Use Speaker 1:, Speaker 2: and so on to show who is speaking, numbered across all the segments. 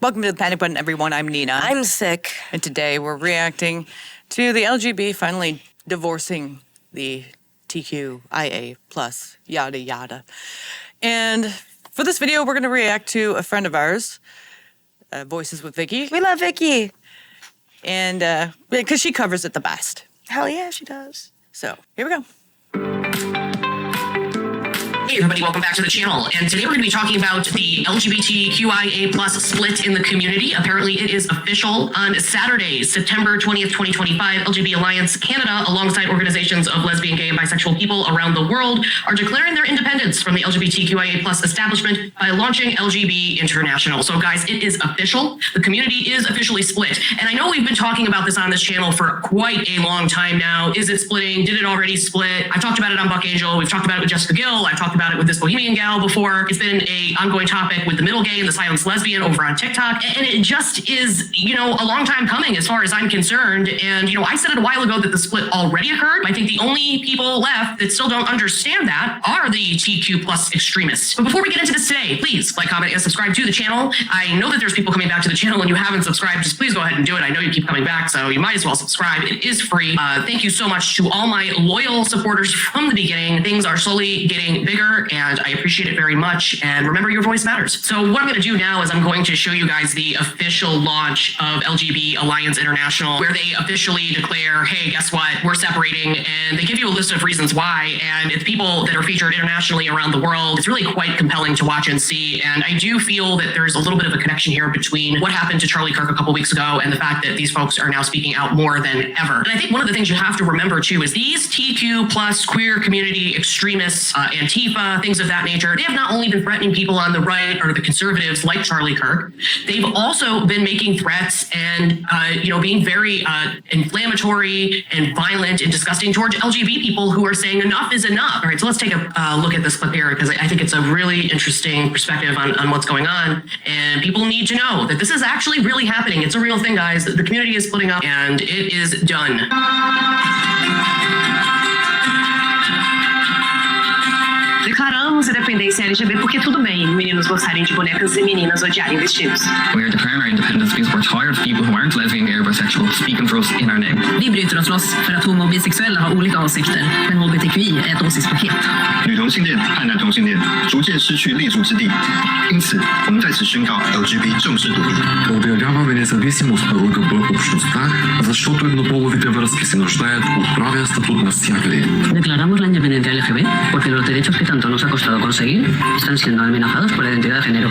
Speaker 1: Welcome to the Panic Button, everyone. I'm Nina.
Speaker 2: I'm sick.
Speaker 1: And today we're reacting to the LGB finally divorcing the TQIA plus yada yada. And for this video, we're going to react to a friend of ours, Voices with Vicky.
Speaker 2: We love Vicky.
Speaker 1: And because she covers it the best.
Speaker 2: Hell yeah, she does.
Speaker 1: So here we go.
Speaker 3: Hey everybody, welcome back to the channel. And today we're going to be talking about the LGBTQIA plus split in the community. Apparently it is official. On Saturday, September 20th, 2025, LGBT Alliance Canada, alongside organizations of lesbian, gay, and bisexual people around the world, are declaring their independence from the LGBTQIA plus establishment by launching LGB International. So guys, it is official. The community is officially split. And I know we've been talking about this on this channel for quite a long time now. Is it splitting? Did it already split? I've talked about it on Buck Angel. We've talked about it with Jessica Gill. I've talked about it with this Bohemian gal before. It's been an ongoing topic with the middle gay and the silenced lesbian over on TikTok. And it just is, a long time coming as far as I'm concerned. And, I said it a while ago that the split already occurred. I think the only people left that still don't understand that are the TQ plus extremists. But before we get into this today, please like, comment, and subscribe to the channel. I know that there's people coming back to the channel and you haven't subscribed. Just please go ahead and do it. I know you keep coming back, so you might as well subscribe. It is free. Thank you so much to all my loyal supporters from the beginning. Things are slowly getting bigger and I appreciate it very much. And remember, your voice matters. So what I'm going to do now is I'm going to show you guys the official launch of LGB Alliance International, where they officially declare, hey, guess what? We're separating. And they give you a list of reasons why. And it's people that are featured internationally around the world. It's really quite compelling to watch and see. And I do feel that there's a little bit of a connection here between what happened to Charlie Kirk a couple weeks ago and the fact that these folks are now speaking out more than ever. And I think one of the things you have to remember too is these TQ plus queer community extremists, Antifa, things of that nature, they have not only been threatening people on the right or the conservatives like Charlie Kirk, they've also been making threats and, being very inflammatory and violent and disgusting towards LGBT people who are saying enough is enough. All right, so let's take a look at this clip here because I think it's a really interesting perspective on what's going on. And people need to know that this is actually really happening. It's a real thing, guys. The community is splitting up and it is done.
Speaker 4: Declaramos a dependência LGBT porque tudo bem meninos gostarem de bonecas e meninas odiarem vestidos.
Speaker 5: We are declaring our independence because we're tired of people who aren't lesbian, gay or bisexual speaking for us in our name.
Speaker 4: Vi bryter oss loss för att homo och bisexuella har olika åsikter, men HBTQI är ett åsiktspaket.
Speaker 6: 女同性恋和男同性恋逐渐失去立足之地，因此我们在此宣告 LGBT 正式独立。
Speaker 7: Объявлява независимост на ЛГБТ общността, защото еднополовите връзки се нуждаят от правен статут навсякъде.
Speaker 4: Declaramos la independencia LGBT porque los derechos que tanto nos ha costado conseguir están siendo amenazados por la identidad de género.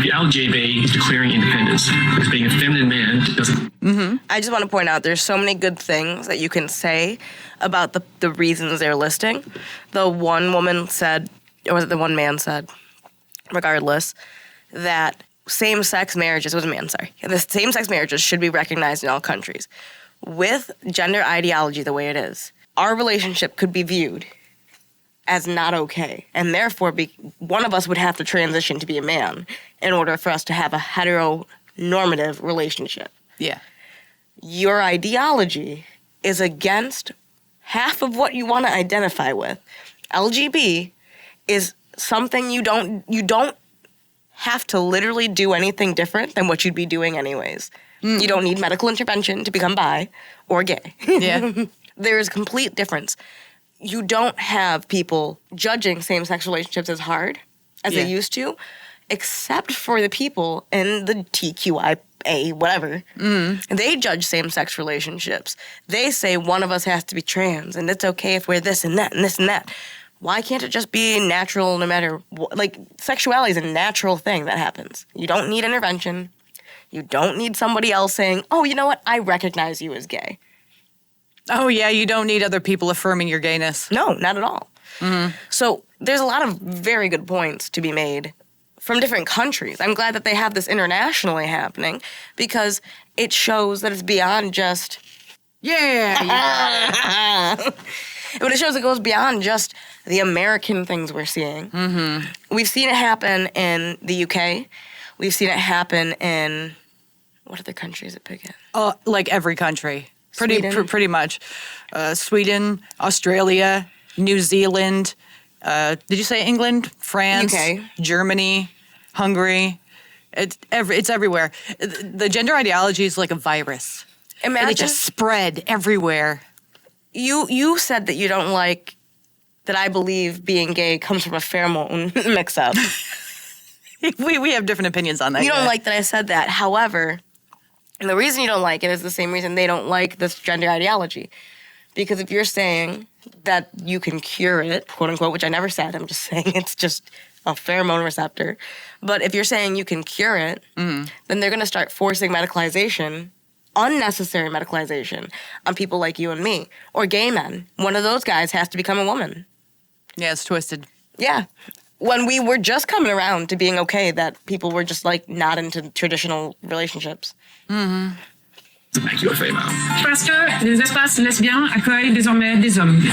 Speaker 8: The LGB is declaring independence because being a feminine man doesn't.
Speaker 2: I just want to point out there's so many good things that you can say about the reasons they're listing. The one woman said, or was it the one man said, regardless, that same-sex marriages, it was a man, sorry. The same-sex marriages should be recognized in all countries. With gender ideology the way it is, our relationship could be viewed as not okay. And therefore, one of us would have to transition to be a man in order for us to have a heteronormative relationship.
Speaker 1: Yeah.
Speaker 2: Your ideology is against half of what you want to identify with. LGB is something you don't have to literally do anything different than what you'd be doing anyways. You don't need medical intervention to become bi or gay.
Speaker 1: Yeah.
Speaker 2: There is a complete difference. You don't have people judging same-sex relationships as hard as they used to, except for the people in the TQIA, whatever. They judge same-sex relationships. They say one of us has to be trans, and it's okay if we're this and that and this and that. Why can't it just be natural no matter what? Like, sexuality is a natural thing that happens. You don't need intervention. You don't need somebody else saying, oh, you know what? I recognize you as gay.
Speaker 1: Oh, yeah, you don't need other people affirming your gayness.
Speaker 2: No, not at all. So there's a lot of very good points to be made from different countries. I'm glad that they have this internationally happening because it shows that it's beyond just, but it shows it goes beyond just the American things we're seeing. We've seen it happen in the UK. We've seen it happen in, what other country is it big in?
Speaker 1: Like every country. Pretty much. Sweden, Australia, New Zealand. Did you say England? France,
Speaker 2: UK.
Speaker 1: Germany, Hungary. It's everywhere. The gender ideology is like a virus. And it just spread everywhere.
Speaker 2: You said that you don't like that I believe being gay comes from a pheromone mix-up.
Speaker 1: We have different opinions on that.
Speaker 2: You don't like that I said that. However, and the reason you don't like it is the same reason they don't like this gender ideology. Because if you're saying that you can cure it, quote unquote, which I never said, I'm just saying it's just a pheromone receptor. But if you're saying you can cure it, then they're going to start forcing medicalization, unnecessary medicalization, on people like you and me, or gay men. One of those guys has to become a woman.
Speaker 1: Yeah, it's twisted.
Speaker 2: Yeah. When we were just coming around to being okay that people were just like not into traditional relationships.
Speaker 5: Make you a female.
Speaker 9: Parce que les espaces lesbiens accueillent désormais des hommes.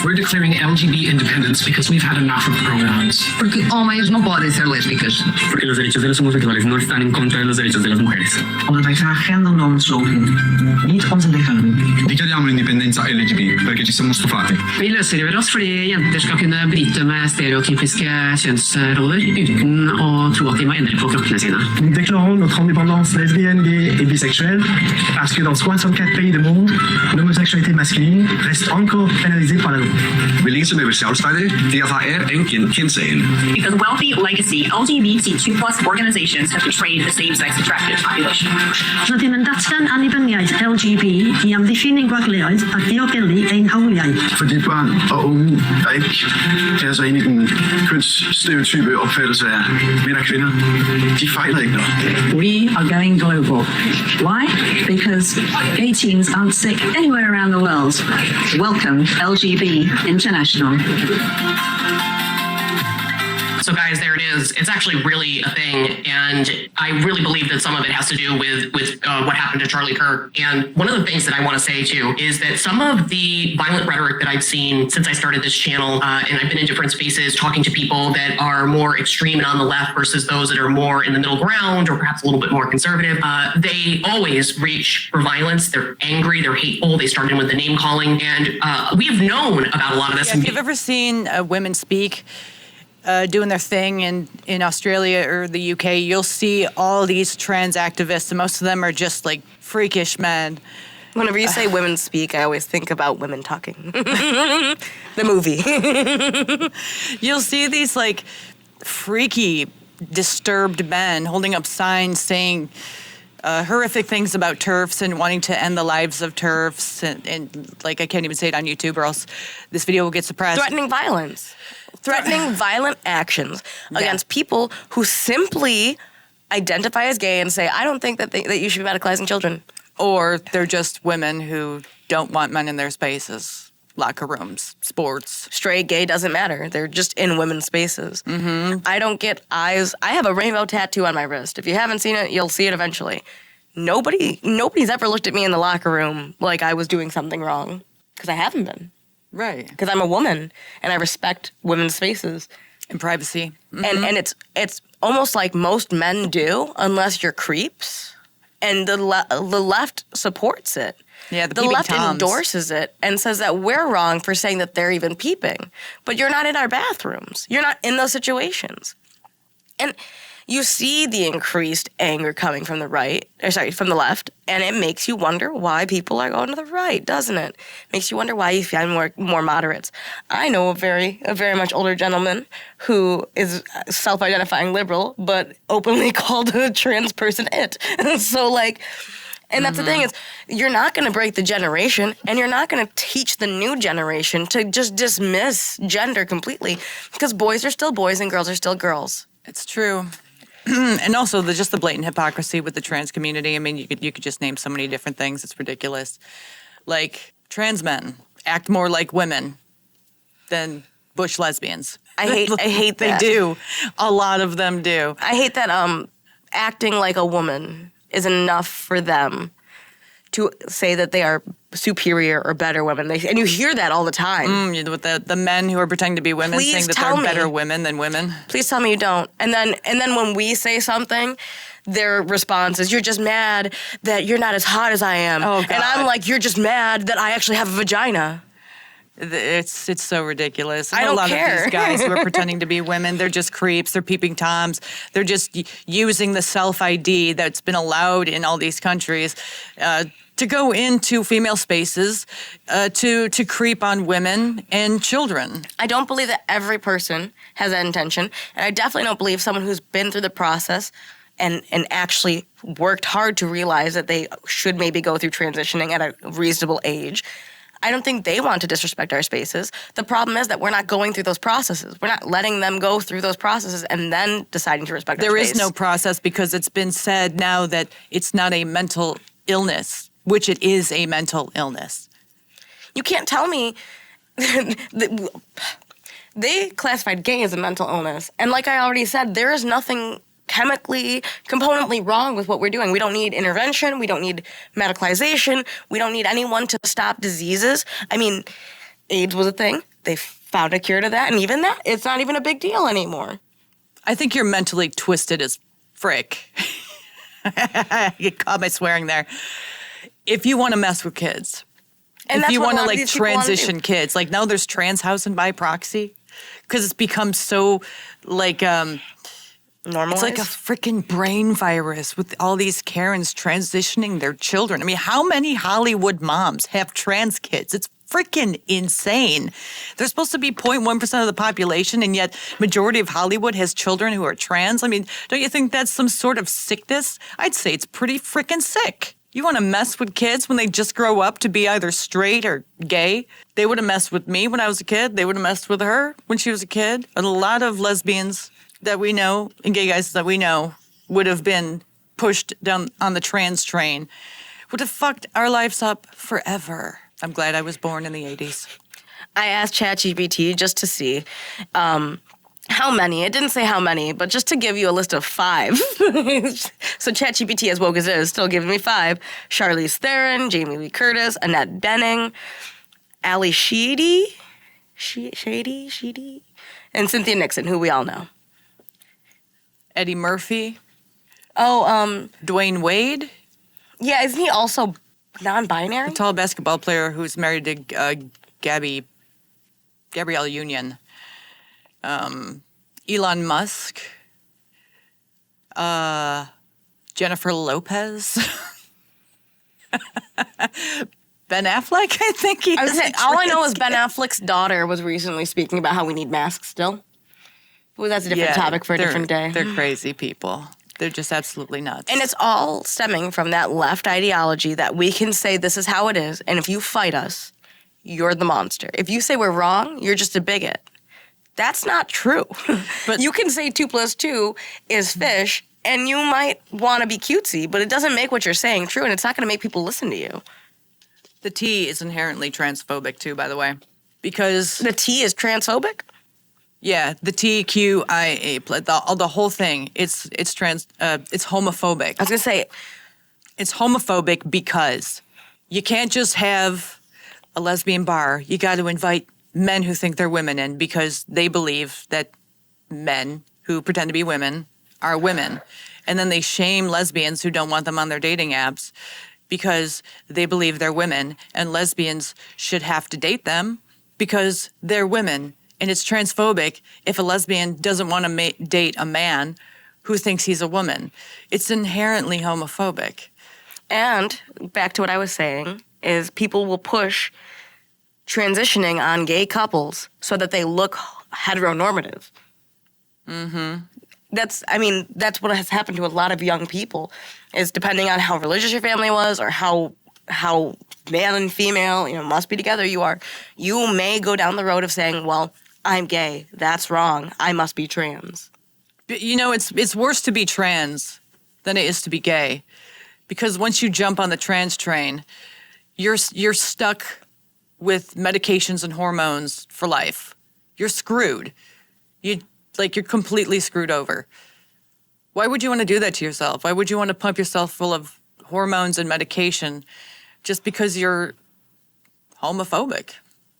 Speaker 5: We're declaring LGB independence because we've had enough of pronouns.
Speaker 10: Porque homens não podem ser lésbicas.
Speaker 5: Porque los derechos de los homosexuales no están en contra de los derechos de las mujeres.
Speaker 10: Omdat wij graag gendernormen zoeken, niet onze lichamen.
Speaker 6: Dichiariamo l'indipendenza LGB perché ci siamo stufati.
Speaker 8: Vi løsriver oss fordi jenter skal kunne bryte med stereotypiske kjønnsroller uten å tro at de må endre på kroppene sine.
Speaker 11: Nous déclarons notre indépendance lesbienne, gay et bisexuelle parce que dans 64 pays du monde, l'homosexualité masculine reste encore pénalisée par la loi.
Speaker 6: We lezen met zelfstijdig, TQIA en kindsehen.
Speaker 4: Because wealthy legacy LGBTQ+ organizations have betrayed the same-sex attracted population.
Speaker 9: Rydym yn datgan annibyniaeth LGB i amddiffyn ein gwagliaeth a diogelu ein hawliau.
Speaker 6: For de børn og unge, der ikke passer ind i den kønsstereotype opfattelse af mænd og kvinder, de fejler ikke noget.
Speaker 10: We are going global. Why? Because gay teens aren't sick anywhere around the world. Welcome, LGB International.
Speaker 3: So guys, there it is. It's actually really a thing, and I really believe that some of it has to do with what happened to Charlie Kirk. And one of the things that I want to say too is that some of the violent rhetoric that I've seen since I started this channel, and I've been in different spaces talking to people that are more extreme and on the left versus those that are more in the middle ground or perhaps a little bit more conservative, they always reach for violence. They're angry, they're hateful. They started with the name calling, and we've known about a lot of this.
Speaker 1: Yeah, if you've ever seen women speak, doing their thing in Australia or the UK, you'll see all these trans activists, and most of them are just like freakish men.
Speaker 2: Whenever you say women speak, I always think about women talking. The movie.
Speaker 1: You'll see these like freaky, disturbed men holding up signs saying horrific things about TERFs and wanting to end the lives of TERFs. And like, I can't even say it on YouTube or else this video will get suppressed.
Speaker 2: Threatening violence. Threatening violent actions against people who simply identify as gay and say, I don't think that you should be medicalizing children.
Speaker 1: Or they're just women who don't want men in their spaces, locker rooms, sports.
Speaker 2: Straight, gay, doesn't matter. They're just in women's spaces. I don't get eyes. I have a rainbow tattoo on my wrist. If you haven't seen it, you'll see it eventually. Nobody's ever looked at me in the locker room like I was doing something wrong, because I haven't been.
Speaker 1: Right.
Speaker 2: Because I'm a woman and I respect women's spaces.
Speaker 1: And privacy.
Speaker 2: And it's almost like most men do, unless you're creeps. And the left supports it.
Speaker 1: Yeah,
Speaker 2: the left endorses it and says that we're wrong for saying that they're even peeping. But you're not in our bathrooms. You're not in those situations. And you see the increased anger coming from from the left, and it makes you wonder why people are going to the right, doesn't it? Makes you wonder why you find more moderates. I know a very much older gentleman who is self-identifying liberal, but openly called a trans person it. So like, and that's the thing is, you're not going to break the generation, and you're not going to teach the new generation to just dismiss gender completely, because boys are still boys and girls are still girls.
Speaker 1: It's true. And also just the blatant hypocrisy with the trans community. I mean, you could just name so many different things. It's ridiculous. Like, trans men act more like women than butch lesbians.
Speaker 2: I hate that.
Speaker 1: They do. A lot of them do.
Speaker 2: I hate that acting like a woman is enough for them to say that they are superior or better women. And you hear that all the time.
Speaker 1: With the men who are pretending to be women saying that they're better women than women.
Speaker 2: Please tell me you don't. And then when we say something, their response is, you're just mad that you're not as hot as I am.
Speaker 1: Oh, God.
Speaker 2: And I'm like, you're just mad that I actually have a vagina.
Speaker 1: It's so ridiculous.
Speaker 2: I
Speaker 1: And
Speaker 2: don't
Speaker 1: a lot
Speaker 2: care.
Speaker 1: of these guys who are pretending to be women, they're just creeps. They're peeping toms. They're just using the self ID that's been allowed in all these countries to go into female spaces to creep on women and children.
Speaker 2: I don't believe that every person has that intention, and I definitely don't believe someone who's been through the process and actually worked hard to realize that they should maybe go through transitioning at a reasonable age. I don't think they want to disrespect our spaces. The problem is that we're not going through those processes. We're not letting them go through those processes and then deciding to respect our space.
Speaker 1: There is no process because it's been said now that it's not a mental illness, which it is a mental illness.
Speaker 2: You can't tell me they classified gay as a mental illness. And like I already said, there is nothing chemically, componently wrong with what we're doing. We don't need intervention. We don't need medicalization. We don't need anyone to stop diseases. I mean, AIDS was a thing. They found a cure to that. And even that, it's not even a big deal anymore.
Speaker 1: I think you're mentally twisted as frick. You caught my swearing there. If you want to mess with kids,
Speaker 2: And
Speaker 1: if
Speaker 2: that's
Speaker 1: you
Speaker 2: what
Speaker 1: want
Speaker 2: a
Speaker 1: to
Speaker 2: lot of
Speaker 1: like
Speaker 2: these people wanna
Speaker 1: transition
Speaker 2: do.
Speaker 1: kids, like now there's trans housing by proxy because it's become so like
Speaker 2: Normalized.
Speaker 1: it's like a freaking brain virus with all these Karens transitioning their children. I mean, how many Hollywood moms have trans kids? It's freaking insane. They're supposed to be 0.1% of the population, and yet majority of Hollywood has children who are trans. I mean, don't you think that's some sort of sickness? I'd say it's pretty freaking sick. You want to mess with kids when they just grow up to be either straight or gay? They would have messed with me when I was a kid. They would have messed with her when she was a kid. And a lot of lesbians that we know and gay guys that we know would have been pushed down on the trans train, would have fucked our lives up forever. I'm glad I was born in the 80s.
Speaker 2: I asked ChatGPT just to see how many. It didn't say how many, but just to give you a list of 5. So ChatGPT, as woke as it is, still giving me 5. Charlize Theron, Jamie Lee Curtis, Annette Bening, Ali Sheedy, and Cynthia Nixon, who we all know.
Speaker 1: Eddie Murphy,
Speaker 2: Oh,
Speaker 1: Dwayne Wade,
Speaker 2: yeah, isn't he also non-binary?
Speaker 1: a tall basketball player who's married to Gabrielle Union. Elon Musk, Jennifer Lopez, Ben Affleck, I think he
Speaker 2: I was
Speaker 1: is.
Speaker 2: saying, all I know is Ben Affleck's daughter was recently speaking about how we need masks still. Well, that's a different topic for a different day.
Speaker 1: They're crazy people. They're just absolutely nuts.
Speaker 2: And it's all stemming from that left ideology that we can say this is how it is, and if you fight us, you're the monster. If you say we're wrong, you're just a bigot. That's not true.
Speaker 1: But
Speaker 2: you can say 2 + 2 is fish, and you might want to be cutesy, but it doesn't make what you're saying true, and it's not going to make people listen to you.
Speaker 1: the T is inherently transphobic too, by the way, because
Speaker 2: The T is transphobic?
Speaker 1: yeah, the TQIA, the whole thing, it's homophobic.
Speaker 2: I was going to say,
Speaker 1: It's homophobic because you can't just have a lesbian bar. You got to invite men who think they're women in because they believe that men who pretend to be women are women. And then they shame lesbians who don't want them on their dating apps because they believe they're women and lesbians should have to date them because they're women. And it's transphobic if a lesbian doesn't want to date a man who thinks he's a woman. It's inherently homophobic.
Speaker 2: and back to what I was saying, is people will push transitioning on gay couples so that they look heteronormative. That's what has happened to a lot of young people, is depending on how religious your family was or how male and female, must be together you may go down the road of saying, well, I'm gay, that's wrong, I must be trans.
Speaker 1: But, it's worse to be trans than it is to be gay, because once you jump on the trans train, you're stuck with medications and hormones for life. You're screwed. You're completely screwed over. Why would you want to do that to yourself? Why would you want to pump yourself full of hormones and medication just because you're homophobic?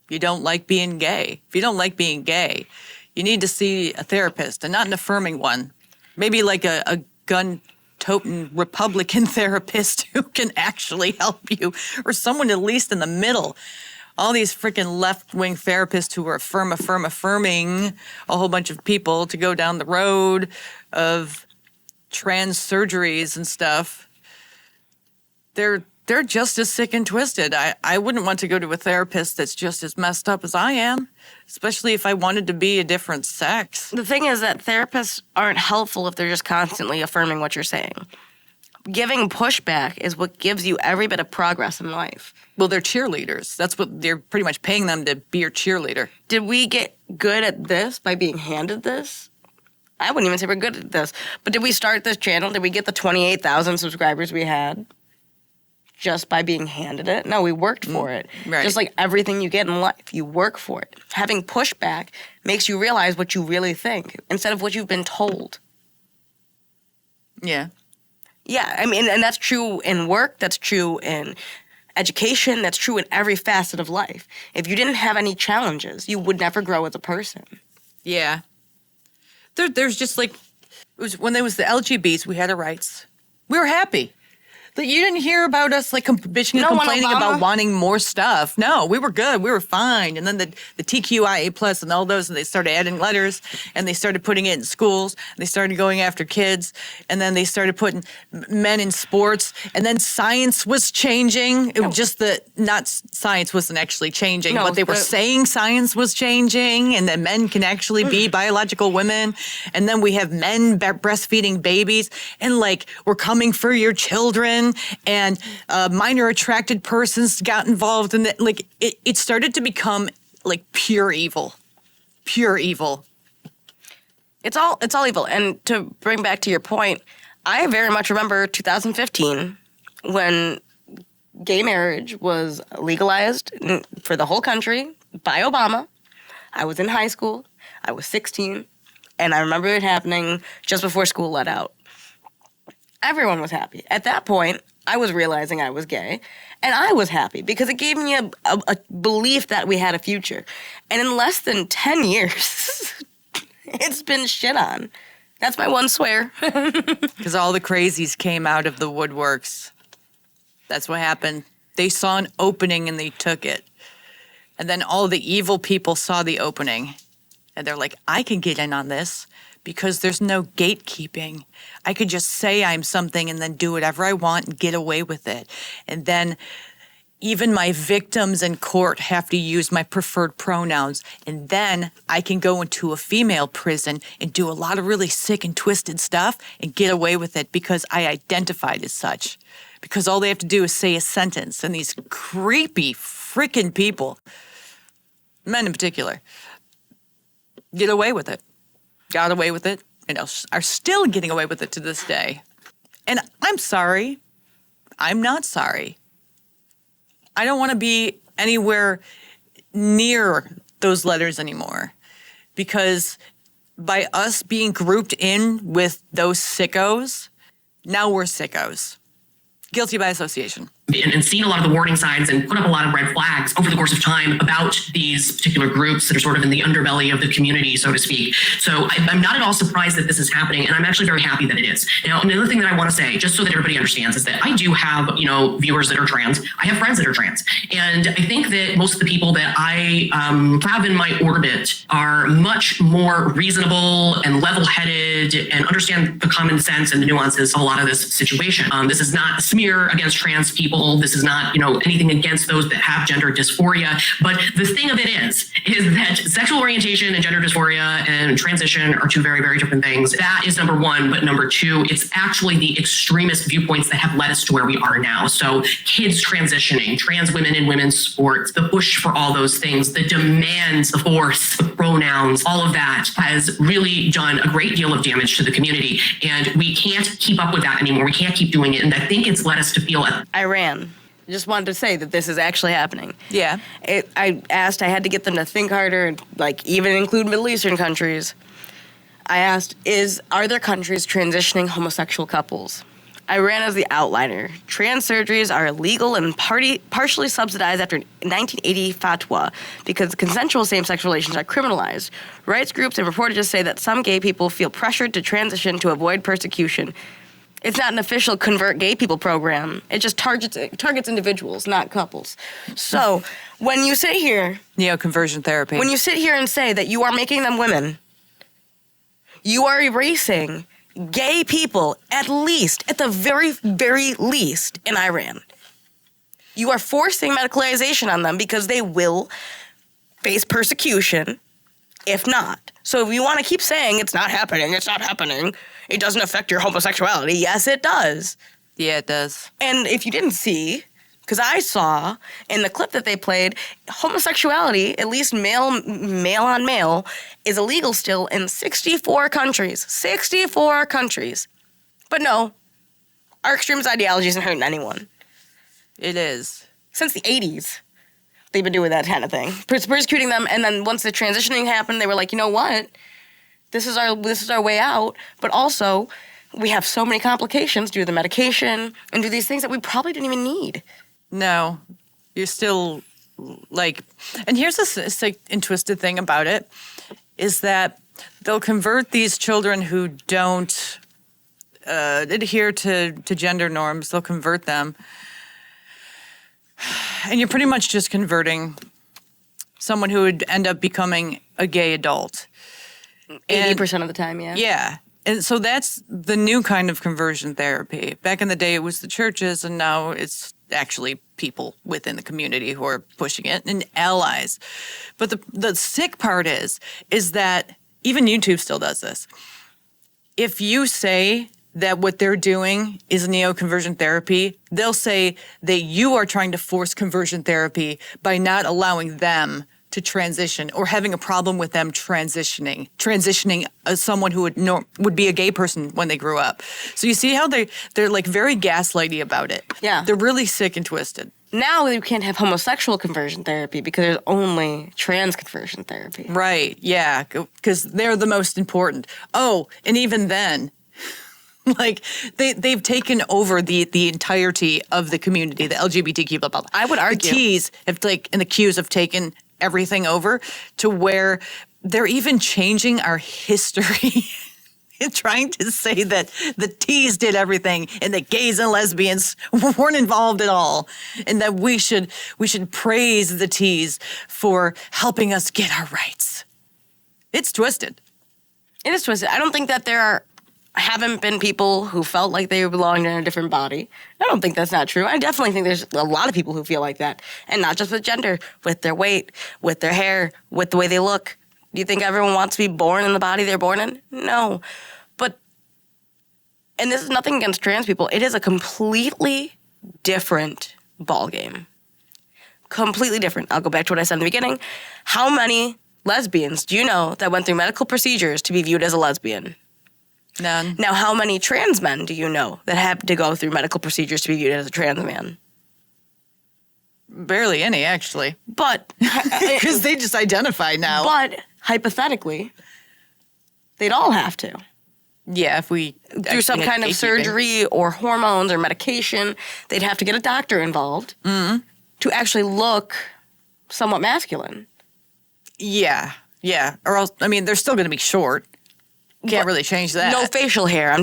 Speaker 1: You don't like being gay. If you don't like being gay, you need to see a therapist, and not an affirming one. Maybe like a gun-toting Republican therapist who can actually help you, or someone at least in the middle. all these freaking left-wing therapists who are affirming a whole bunch of people to go down the road of trans surgeries and stuff. They're just as sick and twisted. I wouldn't want to go to a therapist that's just as messed up as I am, especially if I wanted to be a different sex.
Speaker 2: The thing is that therapists aren't helpful if they're just constantly affirming what you're saying. Giving pushback is what gives you every bit of progress in life.
Speaker 1: Well, they're cheerleaders. That's what they're pretty much paying them to be your cheerleader.
Speaker 2: Did we get good at this by being handed this? I wouldn't even say we're good at this. But did we start this channel? Did we get the 28,000 subscribers we had just by being handed it? No, we worked for it.
Speaker 1: Right.
Speaker 2: Just like everything you get in life, you work for it. Having pushback makes you realize what you really think instead of what you've been told.
Speaker 1: Yeah.
Speaker 2: Yeah, I mean, and that's true in work, that's true in education, that's true in every facet of life. If you didn't have any challenges, you would never grow as a person.
Speaker 1: Yeah. There's just like, it was when there was the LGBs, we had our rights. We were happy. Like, you didn't hear about us like bitching and
Speaker 2: No, when
Speaker 1: complaining
Speaker 2: Obama-
Speaker 1: about wanting more stuff. No, we were good. We were fine. And then the TQIA plus and all those, and they started adding letters, and they started putting it in schools. And they started going after kids, and then they started putting men in sports. And then science was changing. It was just science wasn't actually changing.
Speaker 2: No,
Speaker 1: but they were saying science was changing, and that men can actually be biological women. And then we have men breastfeeding babies, and like, we're coming for your children. And minor attracted persons got involved in it. Like, it started to become like pure evil. Pure evil.
Speaker 2: It's all evil. And to bring back to your point, I very much remember 2015 when gay marriage was legalized for the whole country by Obama. I was in high school. I was 16. And I remember it happening just before school let out. Everyone was happy. At that point, I was realizing I was gay, and I was happy because it gave me a belief that we had a future. And in less than 10 years, it's been shit on. That's my one swear.
Speaker 1: Because all the crazies came out of the woodworks. That's what happened. They saw an opening and they took it. And then all the evil people saw the opening. And they're like, I can get in on this. Because there's no gatekeeping. I could just say I'm something and then do whatever I want and get away with it. And then even my victims in court have to use my preferred pronouns. And then I can go into a female prison and do a lot of really sick and twisted stuff and get away with it because I identified as such. Because all they have to do is say a sentence. And these creepy freaking people, men in particular, get away with it. Got away with it, and are still getting away with it to this day. And I'm sorry. I'm not sorry. I don't want to be anywhere near those letters anymore. Because by us being grouped in with those sickos, now we're sickos. Guilty by association.
Speaker 3: And seen a lot of the warning signs and put up a lot of red flags over the course of time about these particular groups that are sort of in the underbelly of the community, so to speak. So I'm not at all surprised that this is happening, and I'm actually very happy that it is. Now, another thing that I want to say, just so that everybody understands, is that I do have, viewers that are trans. I have friends that are trans. And I think that most of the people that I have in my orbit are much more reasonable and level-headed and understand the common sense and the nuances of a lot of this situation. This is not a smear against trans people. This is not, anything against those that have gender dysphoria. But the thing of it is that sexual orientation and gender dysphoria and transition are two very, very different things. That is number one. But number two, it's actually the extremist viewpoints that have led us to where we are now. So kids transitioning, trans women in women's sports, the push for all those things, the demands, the force, the pronouns, all of that has really done a great deal of damage to the community. And we can't keep up with that anymore. We can't keep doing it. And I think it's led us to feel
Speaker 2: Iran. Just wanted to say that this is actually happening.
Speaker 1: Yeah.
Speaker 2: I had to get them to think harder and even include Middle Eastern countries. I asked, are there countries transitioning homosexual couples? Iran is the outliner. Trans surgeries are illegal and partially subsidized after 1980 fatwa because consensual same-sex relations are criminalized. Rights groups and reportages say that some gay people feel pressured to transition to avoid persecution. It's not an official convert gay people program. It just targets individuals, not couples. So when you sit here,
Speaker 1: Neoconversion therapy.
Speaker 2: when you sit here and say that you are making them women, you are erasing gay people, at the very, very least, in Iran. You are forcing medicalization on them because they will face persecution if not. So if you want to keep saying it's not happening, it doesn't affect your homosexuality, yes, it does.
Speaker 1: Yeah, it does.
Speaker 2: And if you didn't see, because I saw in the clip that they played, homosexuality, at least male on male, is illegal still in 64 countries. 64 countries. But no, our extremist ideology isn't hurting anyone.
Speaker 1: It is.
Speaker 2: Since the 80s, they've been doing that kind of thing. Persecuting them, and then once the transitioning happened, they were like, you know what? This is our way out, but also we have so many complications due to the medication and do these things that we probably didn't even need.
Speaker 1: No, you're still like, and here's the sick and twisted thing about it, is that they'll convert these children who don't adhere to gender norms, they'll convert them. And you're pretty much just converting someone who would end up becoming a gay adult.
Speaker 2: 80% of the time, yeah.
Speaker 1: Yeah. And so that's the new kind of conversion therapy. Back in the day, it was the churches, and now it's actually people within the community who are pushing it and allies. But the sick part is that even YouTube still does this. If you say that what they're doing is neoconversion therapy, they'll say that you are trying to force conversion therapy by not allowing them to transition or having a problem with them transitioning as someone who would be a gay person when they grew up. So you see how they're like very gaslighty about it.
Speaker 2: Yeah.
Speaker 1: They're really sick and twisted.
Speaker 2: Now you can't have homosexual conversion therapy because there's only trans conversion therapy.
Speaker 1: Right, yeah, because they're the most important. Oh, and even then, like they've taken over the entirety of the community, the LGBTQ blah, blah, blah.
Speaker 2: I would argue
Speaker 1: the T's and the Q's have taken everything over to where they're even changing our history and trying to say that the T's did everything and that gays and lesbians weren't involved at all, and that we should praise the T's for helping us get our rights. It's twisted.
Speaker 2: It is twisted. I don't think that haven't been people who felt like they belonged in a different body. I don't think that's not true. I definitely think there's a lot of people who feel like that. And not just with gender, with their weight, with their hair, with the way they look. Do you think everyone wants to be born in the body they're born in? No. But, and this is nothing against trans people, it is a completely different ballgame. Completely different. I'll go back to what I said in the beginning. How many lesbians do you know that went through medical procedures to be viewed as a lesbian?
Speaker 1: None.
Speaker 2: Now, how many trans men do you know that have to go through medical procedures to be viewed as a trans man?
Speaker 1: Barely any, actually.
Speaker 2: But
Speaker 1: because they just identify now.
Speaker 2: But hypothetically, they'd all have to.
Speaker 1: Yeah, if we
Speaker 2: do some kind of surgery or hormones or medication, they'd have to get a doctor involved to actually look somewhat masculine.
Speaker 1: Yeah. Or else, I mean, they're still going to be short. Can't really change that.
Speaker 2: No facial hair.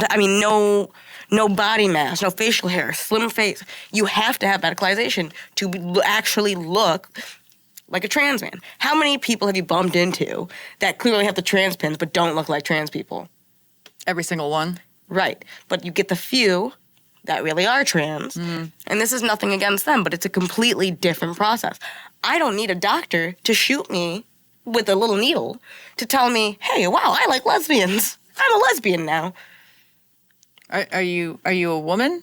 Speaker 2: No body mass, no facial hair, slim face. You have to have medicalization to actually look like a trans man. How many people have you bumped into that clearly have the trans pins but don't look like trans people?
Speaker 1: Every single one.
Speaker 2: Right. But you get the few that really are trans, and this is nothing against them, but it's a completely different process. I don't need a doctor to shoot me with a little needle to tell me, hey, wow, I like lesbians. I'm a lesbian now.
Speaker 1: Are you a woman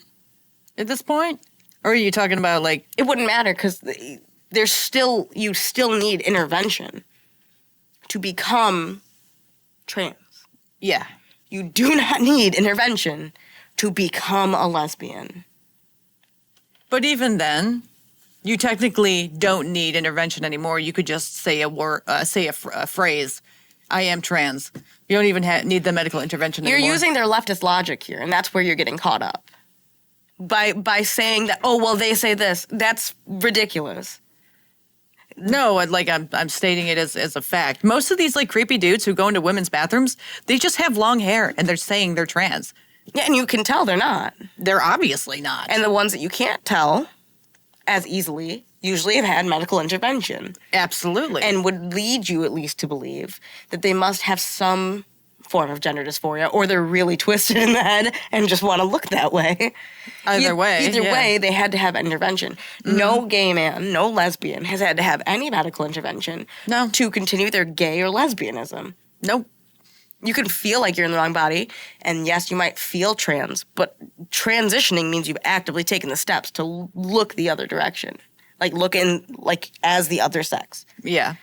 Speaker 1: at this point? Or are you talking about like...
Speaker 2: It wouldn't matter because you still need intervention to become trans.
Speaker 1: Yeah.
Speaker 2: You do not need intervention to become a lesbian.
Speaker 1: But even then, you technically don't need intervention anymore. You could just say a word, say a phrase, I am trans. You don't even need the medical intervention anymore.
Speaker 2: You're using their leftist logic here, and that's where you're getting caught up. By saying that, oh, well, they say this. That's ridiculous.
Speaker 1: No, like I'm stating it as a fact. Most of these like creepy dudes who go into women's bathrooms, they just have long hair and they're saying they're trans.
Speaker 2: Yeah, and you can tell they're not.
Speaker 1: They're obviously not.
Speaker 2: And the ones that you can't tell as easily usually have had medical intervention.
Speaker 1: Absolutely.
Speaker 2: And would lead you at least to believe that they must have some form of gender dysphoria, or they're really twisted in the head and just want to look that way.
Speaker 1: Either way,
Speaker 2: they had to have intervention. No gay man, no lesbian has had to have any medical intervention to continue their gay or lesbianism.
Speaker 1: Nope.
Speaker 2: You can feel like you're in the wrong body, and yes, you might feel trans, but transitioning means you've actively taken the steps to look the other direction. Like look in, like as the other sex.
Speaker 1: Yeah.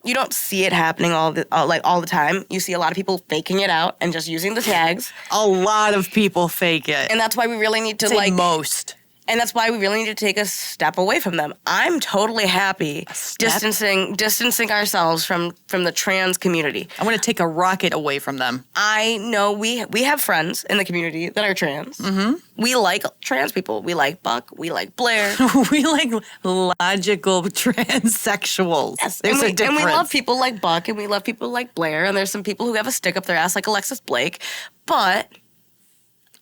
Speaker 2: You don't see it happening all the time. You see a lot of people faking it out and just using the tags.
Speaker 1: A lot of people fake it.
Speaker 2: And that's why we really need to
Speaker 1: Say most.
Speaker 2: And that's why we really need to take a step away from them. I'm totally happy distancing ourselves from the trans community.
Speaker 1: I want to take a rocket away from them.
Speaker 2: I know we have friends in the community that are trans. Mm-hmm. We like trans people. We like Buck. We like Blair.
Speaker 1: We like logical transsexuals.
Speaker 2: Yes.
Speaker 1: There's a difference.
Speaker 2: And we love people like Buck, and we love people like Blair, and there's some people who have a stick up their ass like Alexis Blake. But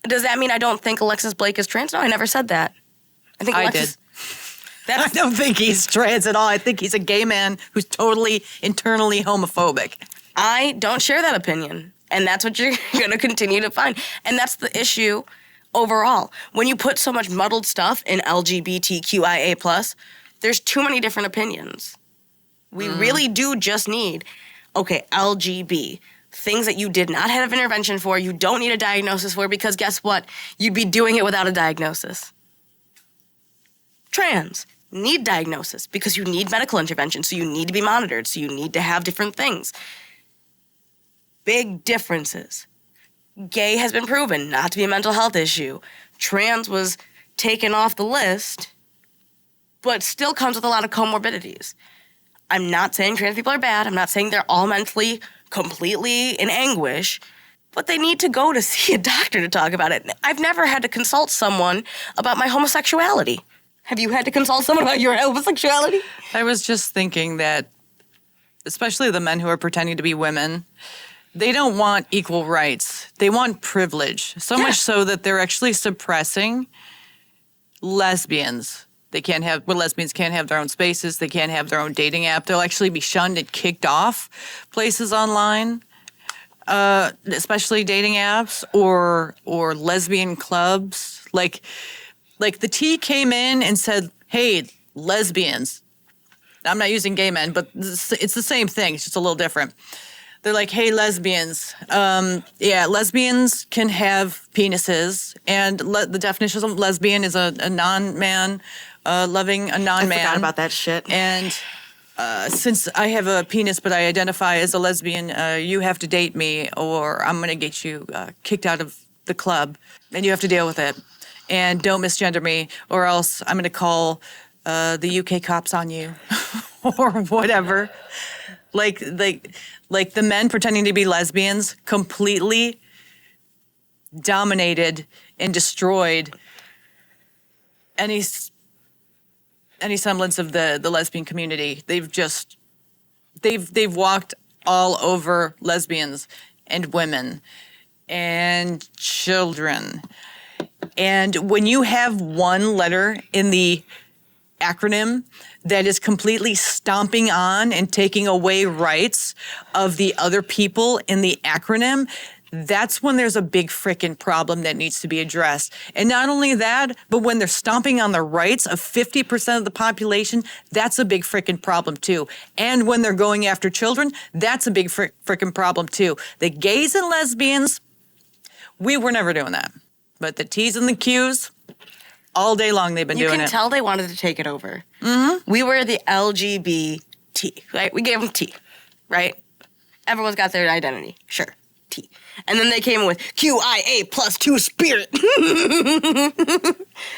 Speaker 2: does that mean I don't think Alexis Blake is trans? No, I never said that. I think Alexis...
Speaker 1: I don't think he's trans at all. I think he's a gay man who's totally internally homophobic.
Speaker 2: I don't share that opinion. And that's what you're going to continue to find. And that's the issue overall. When you put so much muddled stuff in LGBTQIA+, there's too many different opinions. We really do just need, okay, LGB, things that you did not have intervention for, you don't need a diagnosis for, because guess what? You'd be doing it without a diagnosis. Trans need diagnosis because you need medical intervention, so you need to be monitored, so you need to have different things. Big differences. Gay has been proven not to be a mental health issue. Trans was taken off the list, but still comes with a lot of comorbidities. I'm not saying trans people are bad. I'm not saying they're all mentally completely in anguish, but they need to go to see a doctor to talk about it. I've never had to consult someone about my homosexuality. Have you had to consult someone about your homosexuality?
Speaker 1: I was just thinking that, especially the men who are pretending to be women, they don't want equal rights. They want privilege. So much so that they're actually suppressing lesbians. Lesbians can't have their own spaces. They can't have their own dating app. They'll actually be shunned and kicked off places online, especially dating apps or lesbian clubs. Like the T came in and said, "Hey, lesbians." I'm not using gay men, but it's the same thing. It's just a little different. They're like, "Hey, lesbians. Lesbians can have penises, and the definition of lesbian is a non-man loving a non-man."
Speaker 2: I forgot about that shit.
Speaker 1: And since I have a penis, but I identify as a lesbian, you have to date me, or I'm gonna get you kicked out of the club, and you have to deal with it. And don't misgender me, or else I'm gonna call the UK cops on you, or whatever. Like the men pretending to be lesbians completely dominated and destroyed any semblance of the lesbian community. They've walked all over lesbians and women and children. And when you have one letter in the acronym that is completely stomping on and taking away rights of the other people in the acronym, that's when there's a big frickin' problem that needs to be addressed. And not only that, but when they're stomping on the rights of 50% of the population, that's a big frickin' problem too. And when they're going after children, that's a big frickin' problem too. The gays and lesbians, we were never doing that. But the T's and the Q's, all day long they've been doing it.
Speaker 2: You can tell they wanted to take it over. Mm-hmm. We were the LGBT, right? We gave them T, right? Everyone's got their identity, sure, T. And then they came in with QIA plus 2 spirit.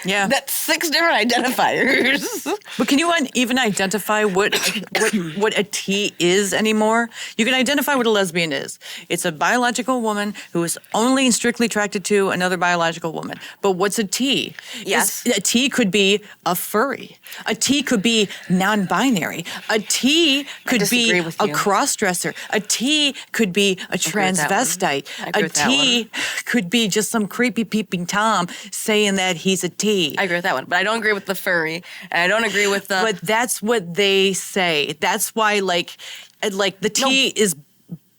Speaker 1: Yeah.
Speaker 2: That's 6 different identifiers.
Speaker 1: But can you even identify what a T is anymore? You can identify what a lesbian is. It's a biological woman who is only and strictly attracted to another biological woman. But what's a T?
Speaker 2: Yes.
Speaker 1: A T could be a furry. A T could be non-binary. A T could be a cross-dresser. A T could be a transvestite.
Speaker 2: I agree
Speaker 1: A
Speaker 2: with that
Speaker 1: T could be just some creepy peeping Tom saying that he's a T.
Speaker 2: I agree with that one, but I don't agree with the furry, and I don't agree with the.
Speaker 1: But that's what they say. That's why, like the T is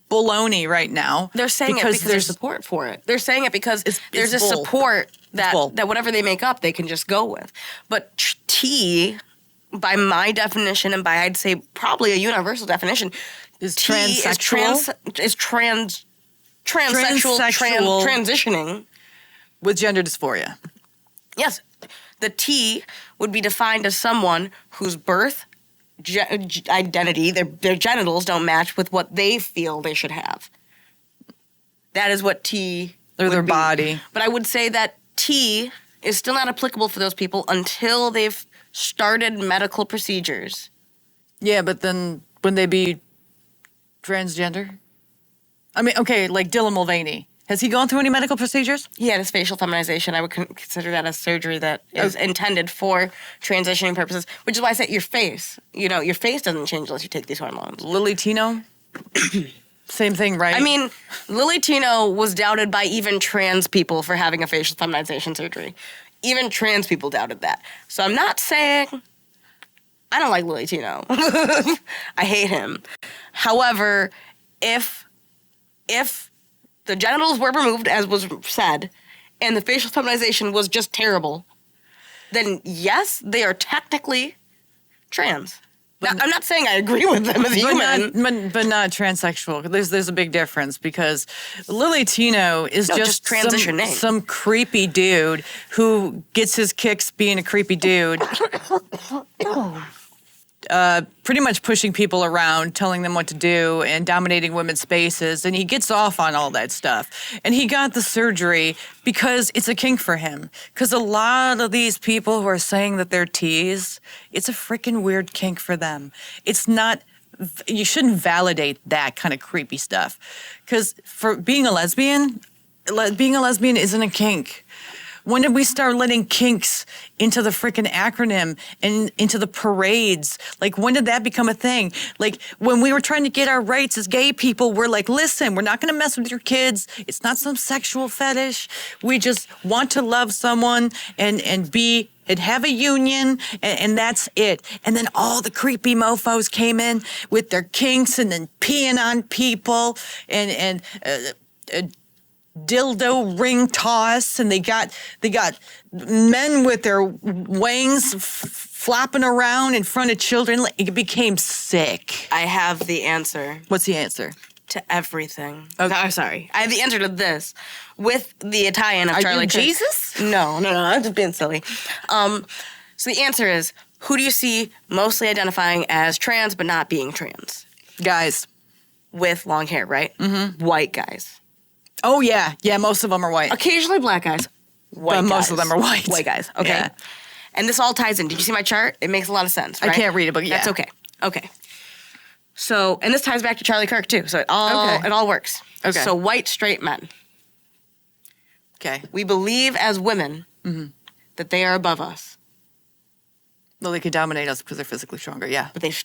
Speaker 1: baloney right now.
Speaker 2: They're saying it because there's support for it. They're saying it because there's a
Speaker 1: bull.
Speaker 2: support that
Speaker 1: bull.
Speaker 2: that whatever they make up, they can just go with. But T, by my definition, and by I'd say probably a universal definition,
Speaker 1: Is
Speaker 2: T
Speaker 1: transsexual?
Speaker 2: is transsexual,
Speaker 1: Transsexual.
Speaker 2: transitioning.
Speaker 1: With gender dysphoria.
Speaker 2: Yes, the T would be defined as someone whose birth identity, their genitals don't match with what they feel they should have. That is what T
Speaker 1: Or their
Speaker 2: would be.
Speaker 1: body.
Speaker 2: But I would say that T is still not applicable for those people until they've started medical procedures.
Speaker 1: Yeah, but then wouldn't they be transgender? I mean, okay, like Dylan Mulvaney. Has he gone through any medical procedures?
Speaker 2: He had his facial feminization. I would consider that a surgery that is intended for transitioning purposes, which is why I said your face. You know, your face doesn't change unless you take these hormones.
Speaker 1: Lily Tino? Same thing, right?
Speaker 2: I mean, Lily Tino was doubted by even trans people for having a facial feminization surgery. Even trans people doubted that. So I'm not saying I don't like Lily Tino. I hate him. However, if the genitals were removed, as was said, and the facial feminization was just terrible, then yes, they are technically trans. Now, I'm not saying I agree with them as a human.
Speaker 1: But not transsexual. There's a big difference because Lily Tino is just
Speaker 2: transitioning.
Speaker 1: some creepy dude who gets his kicks being a creepy dude. Pretty much pushing people around, telling them what to do, and dominating women's spaces. And he gets off on all that stuff. And he got the surgery because it's a kink for him. Because a lot of these people who are saying that they're T's, it's a freaking weird kink for them. It's not, you shouldn't validate that kind of creepy stuff. Because for being a lesbian isn't a kink. When did we start letting kinks into the freaking acronym and into the parades? Like, when did that become a thing? Like, when we were trying to get our rights as gay people, we're like, listen, we're not going to mess with your kids. It's not some sexual fetish. We just want to love someone and have a union, and that's it. And then all the creepy mofos came in with their kinks and then peeing on people and dildo ring toss, and they got men with their wangs flopping around in front of children. It became sick.
Speaker 2: I have the answer.
Speaker 1: What's the answer?
Speaker 2: To everything.
Speaker 1: Okay.
Speaker 2: No, sorry. I have the answer to this with the Italian of
Speaker 1: Are
Speaker 2: Charlie
Speaker 1: you
Speaker 2: Kirk.
Speaker 1: Jesus?
Speaker 2: No, I'm just being silly. So the answer is, who do you see mostly identifying as trans but not being trans?
Speaker 1: Guys.
Speaker 2: With long hair, right?
Speaker 1: Mm-hmm.
Speaker 2: White guys.
Speaker 1: Oh, yeah. Yeah, most of them are white.
Speaker 2: Occasionally black guys. White
Speaker 1: But
Speaker 2: guys.
Speaker 1: most of them are white.
Speaker 2: White guys, okay.
Speaker 1: Yeah.
Speaker 2: And this all ties in. Did you see my chart? It makes a lot of sense, right?
Speaker 1: I can't read it, but yeah.
Speaker 2: That's okay. Okay. So, and this ties back to Charlie Kirk, too. So it all works.
Speaker 1: Okay.
Speaker 2: So white, straight men.
Speaker 1: Okay.
Speaker 2: We believe as women that they are above us.
Speaker 1: Well, they could dominate us because they're physically stronger, yeah.
Speaker 2: But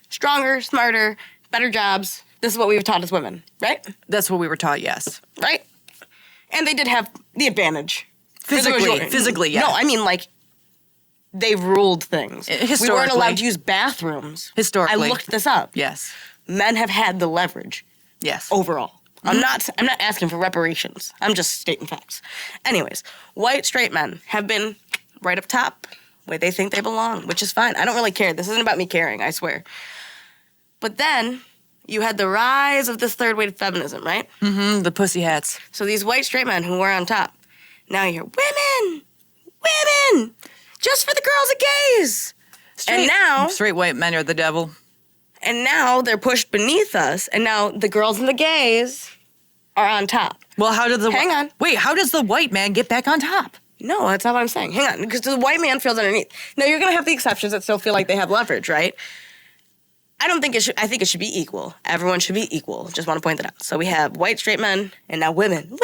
Speaker 2: stronger, smarter, better jobs. This is what we were taught as women, right?
Speaker 1: That's what we were taught, yes.
Speaker 2: Right? And they did have the advantage.
Speaker 1: Physically, yeah.
Speaker 2: No, I mean, like, they ruled things.
Speaker 1: Historically.
Speaker 2: We weren't allowed to use bathrooms.
Speaker 1: Historically.
Speaker 2: I looked this up.
Speaker 1: Yes.
Speaker 2: Men have had the leverage.
Speaker 1: Yes.
Speaker 2: Overall. I'm not asking for reparations. I'm just stating facts. Anyways, white straight men have been right up top where they think they belong, which is fine. I don't really care. This isn't about me caring, I swear. But then you had the rise of this third wave feminism, right?
Speaker 1: Mm-hmm. The pussy hats.
Speaker 2: So these white straight men who were on top, now you're women, just for the girls and gays.
Speaker 1: Straight white men are the devil.
Speaker 2: And now they're pushed beneath us, and now the girls and the gays are on top.
Speaker 1: Well, how does the white man get back on top?
Speaker 2: No, that's not what I'm saying. Hang on, because the white man feels underneath. Now, you're going to have the exceptions that still feel like they have leverage, right? I think it should be equal. Everyone should be equal. Just want to point that out. So we have white straight men, and now women.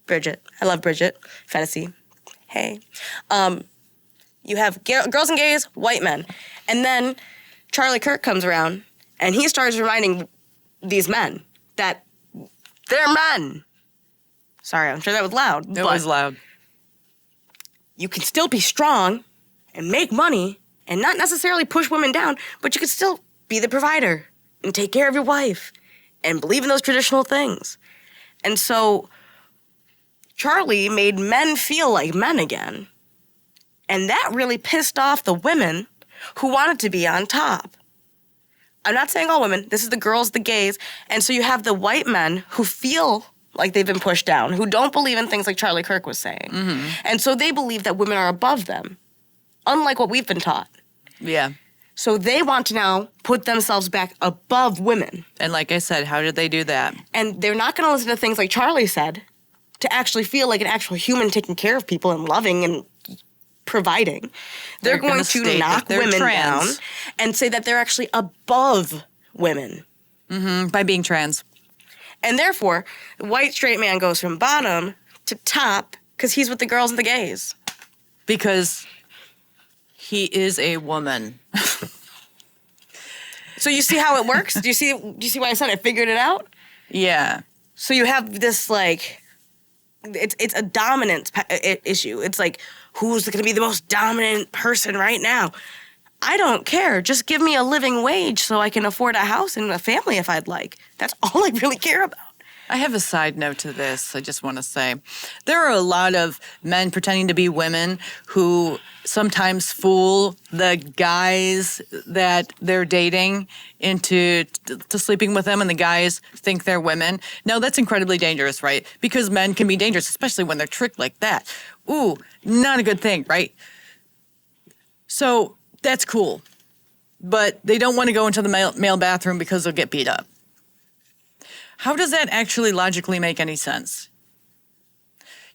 Speaker 2: Bridget. I love Bridget. Fantasy. Hey. You have girls and gays, white men. And then Charlie Kirk comes around, and he starts reminding these men that They're men. Sorry, I'm sure that was loud.
Speaker 1: It was loud.
Speaker 2: You can still be strong and make money and not necessarily push women down, but you can still be the provider and take care of your wife and believe in those traditional things. And so Charlie made men feel like men again. And that really pissed off the women who wanted to be on top. I'm not saying all women. This is the girls, the gays. And so you have the white men who feel like they've been pushed down, who don't believe in things like Charlie Kirk was saying. Mm-hmm. And so they believe that women are above them, unlike what we've been taught.
Speaker 1: Yeah.
Speaker 2: So they want to now put themselves back above women.
Speaker 1: And like I said, how did they do that?
Speaker 2: And they're not going to listen to things like Charlie said to actually feel like an actual human taking care of people and loving and providing. They're going to knock women down and say that they're actually above women.
Speaker 1: Mm-hmm. By being trans.
Speaker 2: And therefore, the white straight man goes from bottom to top because he's with the girls and the gays.
Speaker 1: Because he is a woman.
Speaker 2: So you see how it works? Do you see why I said I figured it out?
Speaker 1: Yeah.
Speaker 2: So you have this, like, it's a dominance issue. It's like, who's going to be the most dominant person right now? I don't care. Just give me a living wage so I can afford a house and a family if I'd like. That's all I really care about.
Speaker 1: I have a side note to this. I just want to say there are a lot of men pretending to be women who sometimes fool the guys that they're dating into to sleeping with them, and the guys think they're women. No, that's incredibly dangerous, right? Because men can be dangerous, especially when they're tricked like that. Ooh, not a good thing, right? So that's cool. But they don't want to go into the male bathroom because they'll get beat up. How does that actually logically make any sense?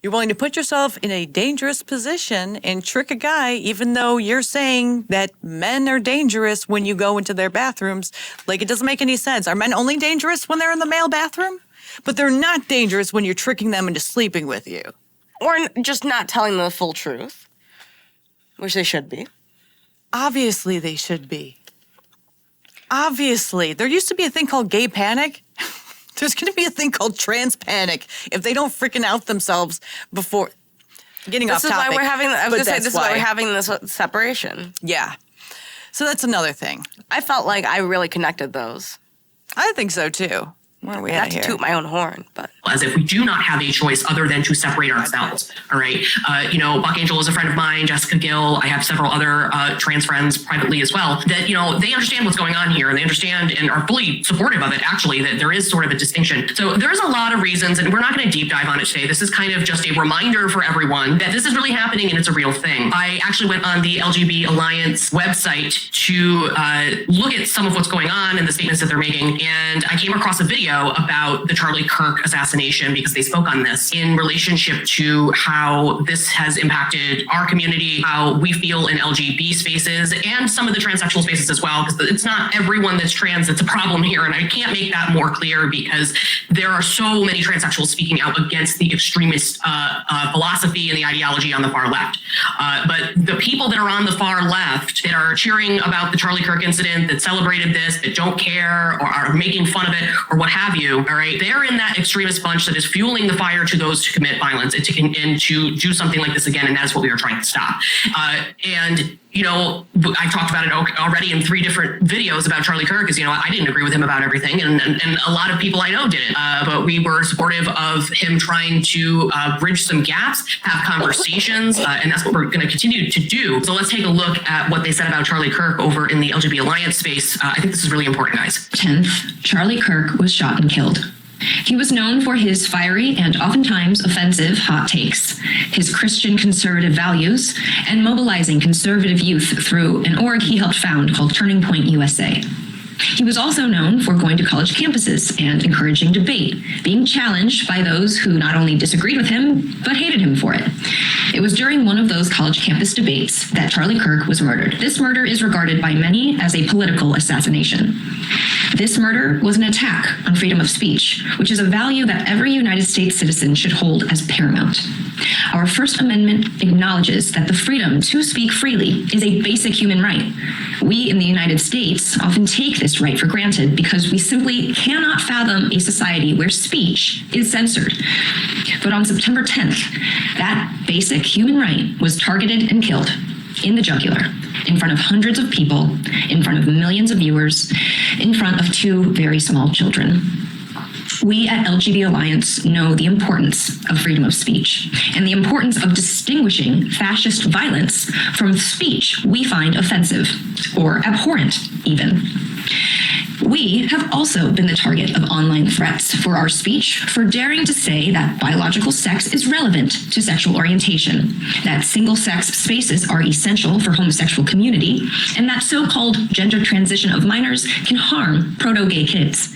Speaker 1: You're willing to put yourself in a dangerous position and trick a guy, even though you're saying that men are dangerous when you go into their bathrooms. Like, it doesn't make any sense. Are men only dangerous when they're in the male bathroom? But they're not dangerous when you're tricking them into sleeping with you.
Speaker 2: Or just not telling them the full truth, which they should be.
Speaker 1: Obviously, they should be. Obviously. There used to be a thing called gay panic. There's going to be a thing called trans panic if they don't freaking out themselves before getting off topic.
Speaker 2: This is why we're having. I was going to say this is why we're having this separation.
Speaker 1: Yeah. So that's another thing.
Speaker 2: I felt like I really connected those.
Speaker 1: I think so too. Where are we
Speaker 2: at here? Not to toot my own horn, but
Speaker 3: as if we do not have a choice other than to separate ourselves. All right. Buck Angel is a friend of mine, Jessica Gill. I have several other trans friends privately as well that, they understand what's going on here, and they understand and are fully supportive of it, actually, that there is sort of a distinction. So there's a lot of reasons, and we're not going to deep dive on it today. This is kind of just a reminder for everyone that this is really happening and it's a real thing. I actually went on the LGB Alliance website to look at some of what's going on and the statements that they're making, and I came across a video about the Charlie Kirk assassination because they spoke on this in relationship to how this has impacted our community, how we feel in LGB spaces and some of the transsexual spaces as well, because it's not everyone that's trans that's a problem here, and I can't make that more clear because there are so many transsexuals speaking out against the extremist philosophy and the ideology on the far left. But the people that are on the far left that are cheering about the Charlie Kirk incident, that celebrated this, that don't care or are making fun of it or what have you, all right, they're in that extremist bunch that is fueling the fire to those to commit violence and to do something like this again, and that's what we are trying to stop. I talked about it already in 3 different videos about Charlie Kirk, because, I didn't agree with him about everything, and a lot of people I know didn't, but we were supportive of him trying to bridge some gaps, have conversations, and that's what we're going to continue to do. So let's take a look at what they said about Charlie Kirk over in the LGBT Alliance space. I think this is really important, guys.
Speaker 12: 10th, Charlie Kirk was shot and killed. He was known for his fiery and oftentimes offensive hot takes, his Christian conservative values, and mobilizing conservative youth through an org he helped found called Turning Point USA. He was also known for going to college campuses and encouraging debate, being challenged by those who not only disagreed with him, but hated him for it. It was during one of those college campus debates that Charlie Kirk was murdered. This murder is regarded by many as a political assassination. This murder was an attack on freedom of speech, which is a value that every United States citizen should hold as paramount. Our First Amendment acknowledges that the freedom to speak freely is a basic human right. We in the United States often take this right for granted because we simply cannot fathom a society where speech is censored. But on September 10th, that basic human right was targeted and killed in the jugular, in front of hundreds of people, in front of millions of viewers, in front of two very small children. We at LGB Alliance know the importance of freedom of speech and the importance of distinguishing fascist violence from speech we find offensive or abhorrent even. We have also been the target of online threats for our speech for daring to say that biological sex is relevant to sexual orientation, that single-sex spaces are essential for homosexual community, and that so-called gender transition of minors can harm proto-gay kids.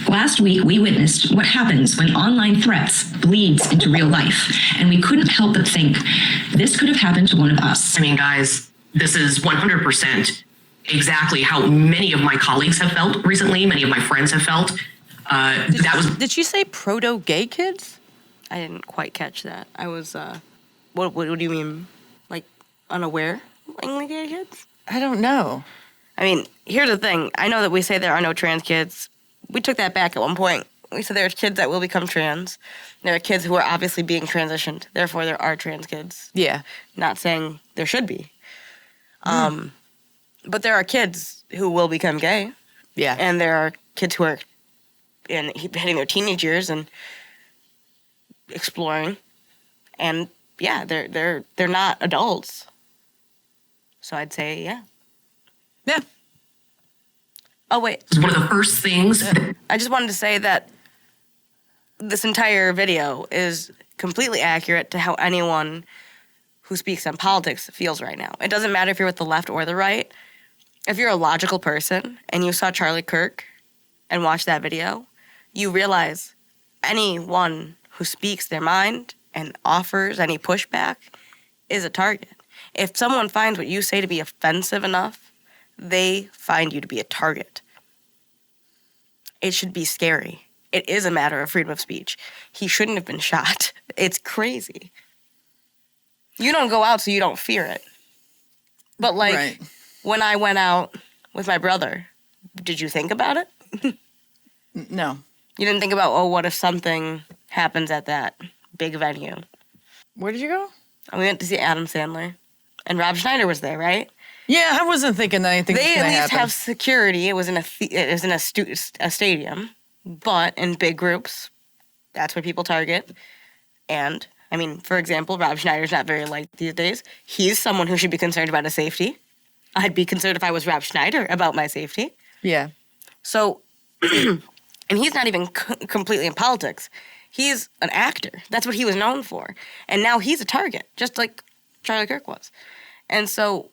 Speaker 12: Last week, we witnessed what happens when online threats bleeds into real life, and we couldn't help but think this could have happened to one of us.
Speaker 3: I mean, guys, this is 100% exactly how many of my colleagues have felt recently. Many of my friends have felt.
Speaker 1: Did she say proto-gay kids?
Speaker 2: I didn't quite catch that. I was, what do you mean? Like, unaware? Language gay kids?
Speaker 1: I don't know.
Speaker 2: I mean, here's the thing. I know that we say there are no trans kids. We took that back at one point. We said there are kids that will become trans. There are kids who are obviously being transitioned. Therefore, there are trans kids.
Speaker 1: Yeah.
Speaker 2: Not saying there should be. But there are kids who will become gay.
Speaker 1: Yeah.
Speaker 2: And there are kids who are hitting their teenage years and exploring. And yeah, they're not adults. So I'd say yeah.
Speaker 1: Yeah.
Speaker 2: Oh wait.
Speaker 3: One of the first things.
Speaker 2: I just wanted to say that this entire video is completely accurate to how anyone who speaks on politics feels right now. It doesn't matter if you're with the left or the right. If you're a logical person and you saw Charlie Kirk and watched that video, you realize anyone who speaks their mind and offers any pushback is a target. If someone finds what you say to be offensive enough, they find you to be a target. It should be scary. It is a matter of freedom of speech. He shouldn't have been shot. It's crazy. You don't go out so you don't fear it. But like,
Speaker 1: right.
Speaker 2: When I went out with my brother, did you think about it?
Speaker 1: No.
Speaker 2: You didn't think about, oh, what if something happens at that big venue?
Speaker 1: Where did you go?
Speaker 2: We went to see Adam Sandler. And Rob Schneider was there, right?
Speaker 1: Yeah, I wasn't thinking that anything was
Speaker 2: They
Speaker 1: going to
Speaker 2: at least
Speaker 1: happen.
Speaker 2: have security. It was in a stadium. But in big groups, that's where people target. And, I mean, for example, Rob Schneider's not very liked these days. He's someone who should be concerned about his safety. I'd be concerned if I was Rob Schneider about my safety.
Speaker 1: Yeah.
Speaker 2: So, and he's not even completely in politics. He's an actor. That's what he was known for. And now he's a target, just like Charlie Kirk was. And so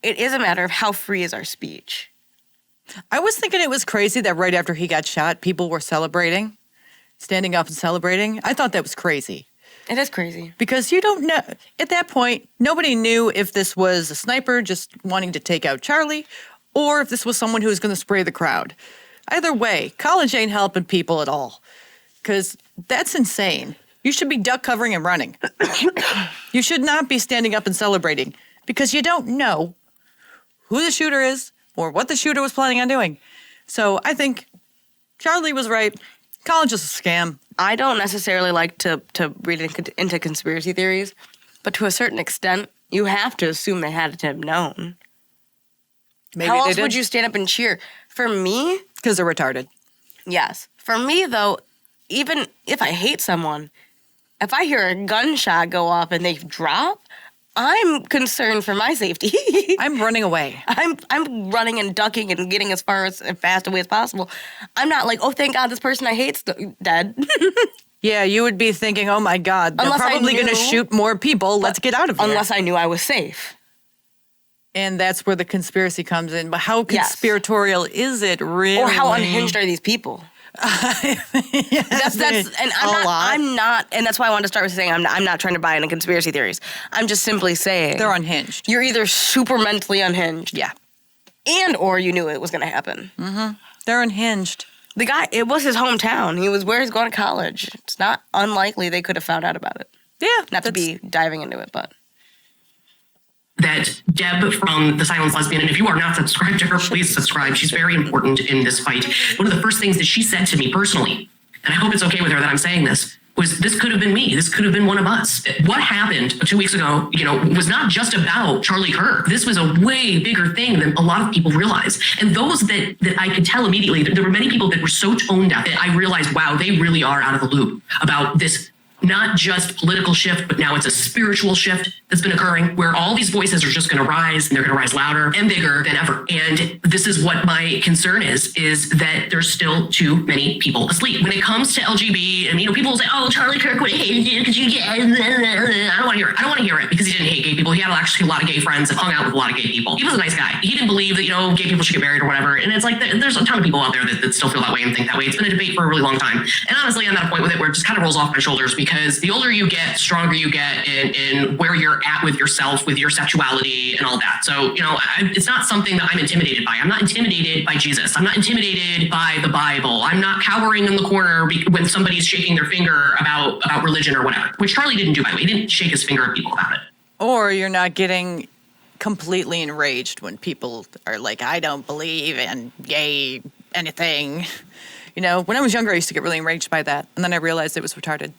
Speaker 2: it is a matter of how free is our speech.
Speaker 1: I was thinking it was crazy that right after he got shot, people were celebrating, standing up and celebrating. I thought that was crazy.
Speaker 2: It is crazy.
Speaker 1: Because you don't know, at that point, nobody knew if this was a sniper just wanting to take out Charlie or if this was someone who was going to spray the crowd. Either way, college ain't helping people at all. Because that's insane. You should be duck covering and running. You should not be standing up and celebrating because you don't know who the shooter is or what the shooter was planning on doing. So I think Charlie was right. College is a scam.
Speaker 2: I don't necessarily like to read into conspiracy theories, but to a certain extent, you have to assume they had to have known.
Speaker 1: Maybe
Speaker 2: How
Speaker 1: they
Speaker 2: else
Speaker 1: did.
Speaker 2: would you stand up and cheer? For me...
Speaker 1: Because they're retarded.
Speaker 2: Yes. For me, though, even if I hate someone, if I hear a gunshot go off and they drop, I'm concerned for my safety.
Speaker 1: I'm running away.
Speaker 2: I'm running and ducking and getting as fast away as possible. I'm not like, oh, thank God this person I hate's dead.
Speaker 1: Yeah, you would be thinking, oh my God, they're
Speaker 2: Unless I
Speaker 1: probably going to
Speaker 2: knew-
Speaker 1: shoot more people. Let's get out of here.
Speaker 2: Unless I knew I was safe.
Speaker 1: And that's where the conspiracy comes in. But how conspiratorial is it really?
Speaker 2: Or how unhinged are these people? That's and I'm not, and that's why I wanted to start with saying I'm not trying to buy into conspiracy theories. I'm just simply saying
Speaker 1: they're unhinged.
Speaker 2: You're either super mentally unhinged,
Speaker 1: yeah,
Speaker 2: and or you knew it was going to happen.
Speaker 1: They're unhinged.
Speaker 2: The guy, it was his hometown. He was where he's going to college. It's not unlikely they could have found out about it.
Speaker 1: Yeah.
Speaker 2: Not to be diving into it, but.
Speaker 3: That Deb from The Silence Lesbian, and if you are not subscribed to her, please subscribe. She's very important in this fight. One of the first things that she said to me personally, and I hope it's okay with her that I'm saying this could have been me. This could have been one of us. What happened 2 weeks ago, was not just about Charlie Kirk. This was a way bigger thing than a lot of people realize. And those that I could tell immediately, there were many people that were so tone deaf that I realized, wow, they really are out of the loop about this, not just political shift, but now it's a spiritual shift that's been occurring where all these voices are just going to rise, and they're going to rise louder and bigger than ever. And this is what my concern is that there's still too many people asleep. When it comes to LGB, and people will say, oh, Charlie Kirk would have hated you because you get, I don't want to hear it. I don't want to hear it because he didn't hate gay people. He had actually a lot of gay friends and hung out with a lot of gay people. He was a nice guy. He didn't believe that, gay people should get married or whatever. And it's like, there's a ton of people out there that still feel that way and think that way. It's been a debate for a really long time. And honestly, I'm at a point with it where it just kind of rolls off my shoulders because the older you get, stronger you get in where you're at with yourself, with your sexuality and all that. So, it's not something that I'm intimidated by. I'm not intimidated by Jesus. I'm not intimidated by the Bible. I'm not cowering in the corner when somebody's shaking their finger about religion or whatever, which Charlie didn't do, by the way. He didn't shake his finger at people about it.
Speaker 1: Or you're not getting completely enraged when people are like, I don't believe in gay anything. When I was younger, I used to get really enraged by that. And then I realized it was retarded.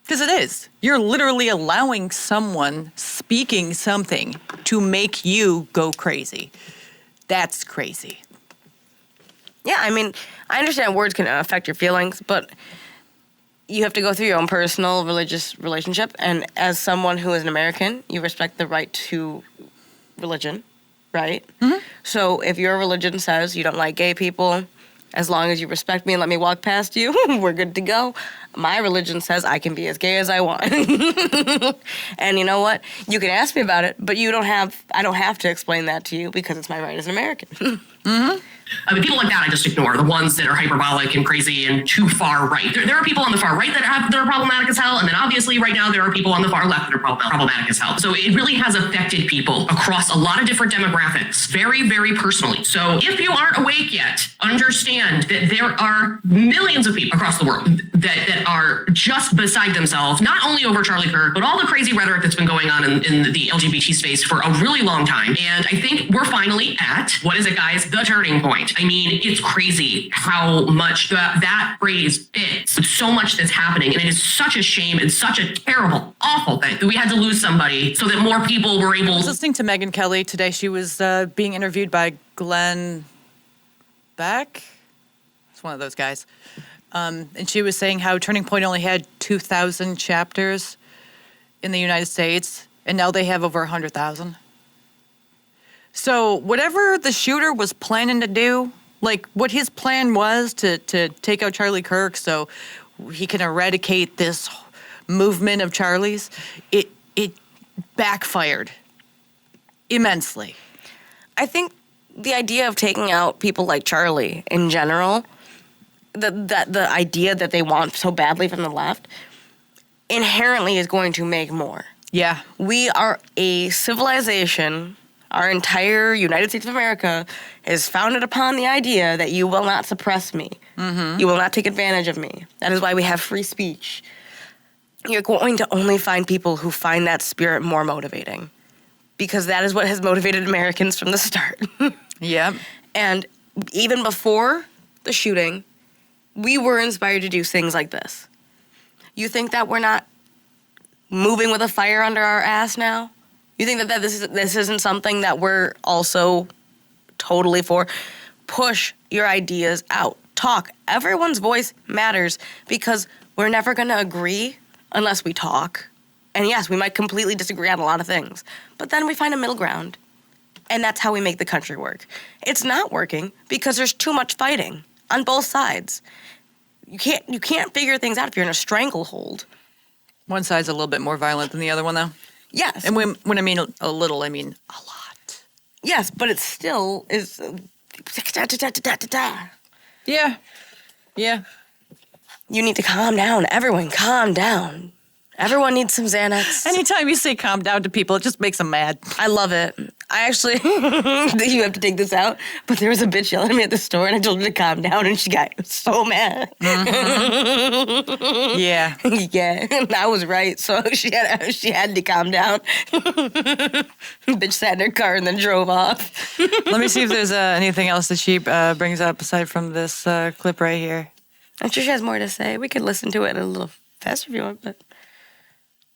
Speaker 1: Because it is. You're literally allowing someone speaking something to make you go crazy. That's crazy.
Speaker 2: Yeah, I understand words can affect your feelings, but you have to go through your own personal religious relationship. And as someone who is an American, you respect the right to religion, right? Mm-hmm. So if your religion says you don't like gay people, as long as you respect me and let me walk past you, we're good to go. My religion says I can be as gay as I want. And you know what? You can ask me about it, but I don't have to explain that to you because it's my right as an American.
Speaker 3: Mm-hmm. People like that I just ignore, the ones that are hyperbolic and crazy and too far right. There are people on the far right that are problematic as hell, and then obviously right now there are people on the far left that are problematic as hell. So it really has affected people across a lot of different demographics, very, very personally. So if you aren't awake yet, understand that there are millions of people across the world that are just beside themselves, not only over Charlie Kirk, but all the crazy rhetoric that's been going on in the LGBT space for a really long time. And I think we're finally at, what is it, guys? The turning point. It's crazy how much that phrase fits with so much that's happening. And it is such a shame and such a terrible, awful thing that we had to lose somebody so that more people were able.
Speaker 1: I was listening to Megyn Kelly today. She was being interviewed by Glenn Beck. It's one of those guys. And she was saying how Turning Point only had 2,000 chapters in the United States, and now they have over 100,000. So whatever the shooter was planning to do, like what his plan was to take out Charlie Kirk so he can eradicate this movement of Charlies, it backfired immensely.
Speaker 2: I think the idea of taking out people like Charlie in general, the idea that they want so badly from the left, inherently is going to make more.
Speaker 1: Yeah.
Speaker 2: We are a civilization. Our entire United States of America is founded upon the idea that you will not suppress me. Mm-hmm. You will not take advantage of me. That is why we have free speech. You're going to only find people who find that spirit more motivating, because that is what has motivated Americans from the start.
Speaker 1: Yep.
Speaker 2: And even before the shooting, we were inspired to do things like this. You think that we're not moving with a fire under our ass now? You think that this isn't something that we're also totally for? Push your ideas out. Talk. Everyone's voice matters because we're never going to agree unless we talk. And yes, we might completely disagree on a lot of things, but then we find a middle ground. And that's how we make the country work. It's not working because there's too much fighting on both sides. You can't figure things out if you're in a stranglehold.
Speaker 1: One side's a little bit more violent than the other one, though.
Speaker 2: Yes.
Speaker 1: And when I mean a little, I mean a lot.
Speaker 2: Yes, but it still is.
Speaker 1: Yeah. Yeah.
Speaker 2: You need to calm down. Everyone, calm down. Everyone needs some Xanax.
Speaker 1: Anytime you say calm down to people, it just makes them mad.
Speaker 2: I love it. I actually, you have to take this out, but there was a bitch yelling at me at the store, and I told her to calm down, and she got so mad.
Speaker 1: Mm-hmm. Yeah.
Speaker 2: Yeah, and I was right, so she had to calm down. Bitch sat in her car and then drove off.
Speaker 1: Let me see if there's anything else that she brings up aside from this clip right here.
Speaker 2: I'm sure she has more to say. We could listen to it a little faster if you want, but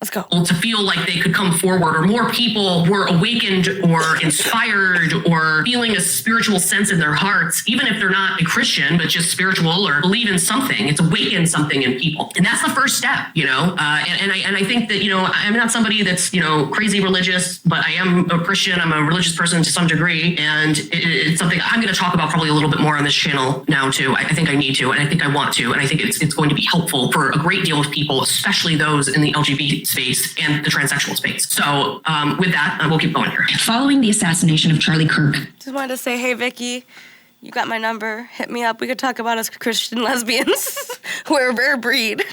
Speaker 2: let's go.
Speaker 3: To feel like they could come forward, or more people were awakened or inspired or feeling a spiritual sense in their hearts, even if they're not a Christian, but just spiritual or believe in something. It's awakened something in people. And that's the first step, you know? And I think that, you know, I'm not somebody that's, you know, crazy religious, but I am a Christian. I'm a religious person to some degree. And it's something I'm going to talk about probably a little bit more on this channel now, too. I think I need to, and I think I want to. And I think it's going to be helpful for a great deal of people, especially those in the LGBT space and the transsexual space. So with that, we'll keep going here.
Speaker 12: Following the assassination of Charlie Kirk,
Speaker 2: Just wanted to say, hey, Vicky, you got my number. Hit me up. We could talk about us Christian lesbians. We're a rare breed.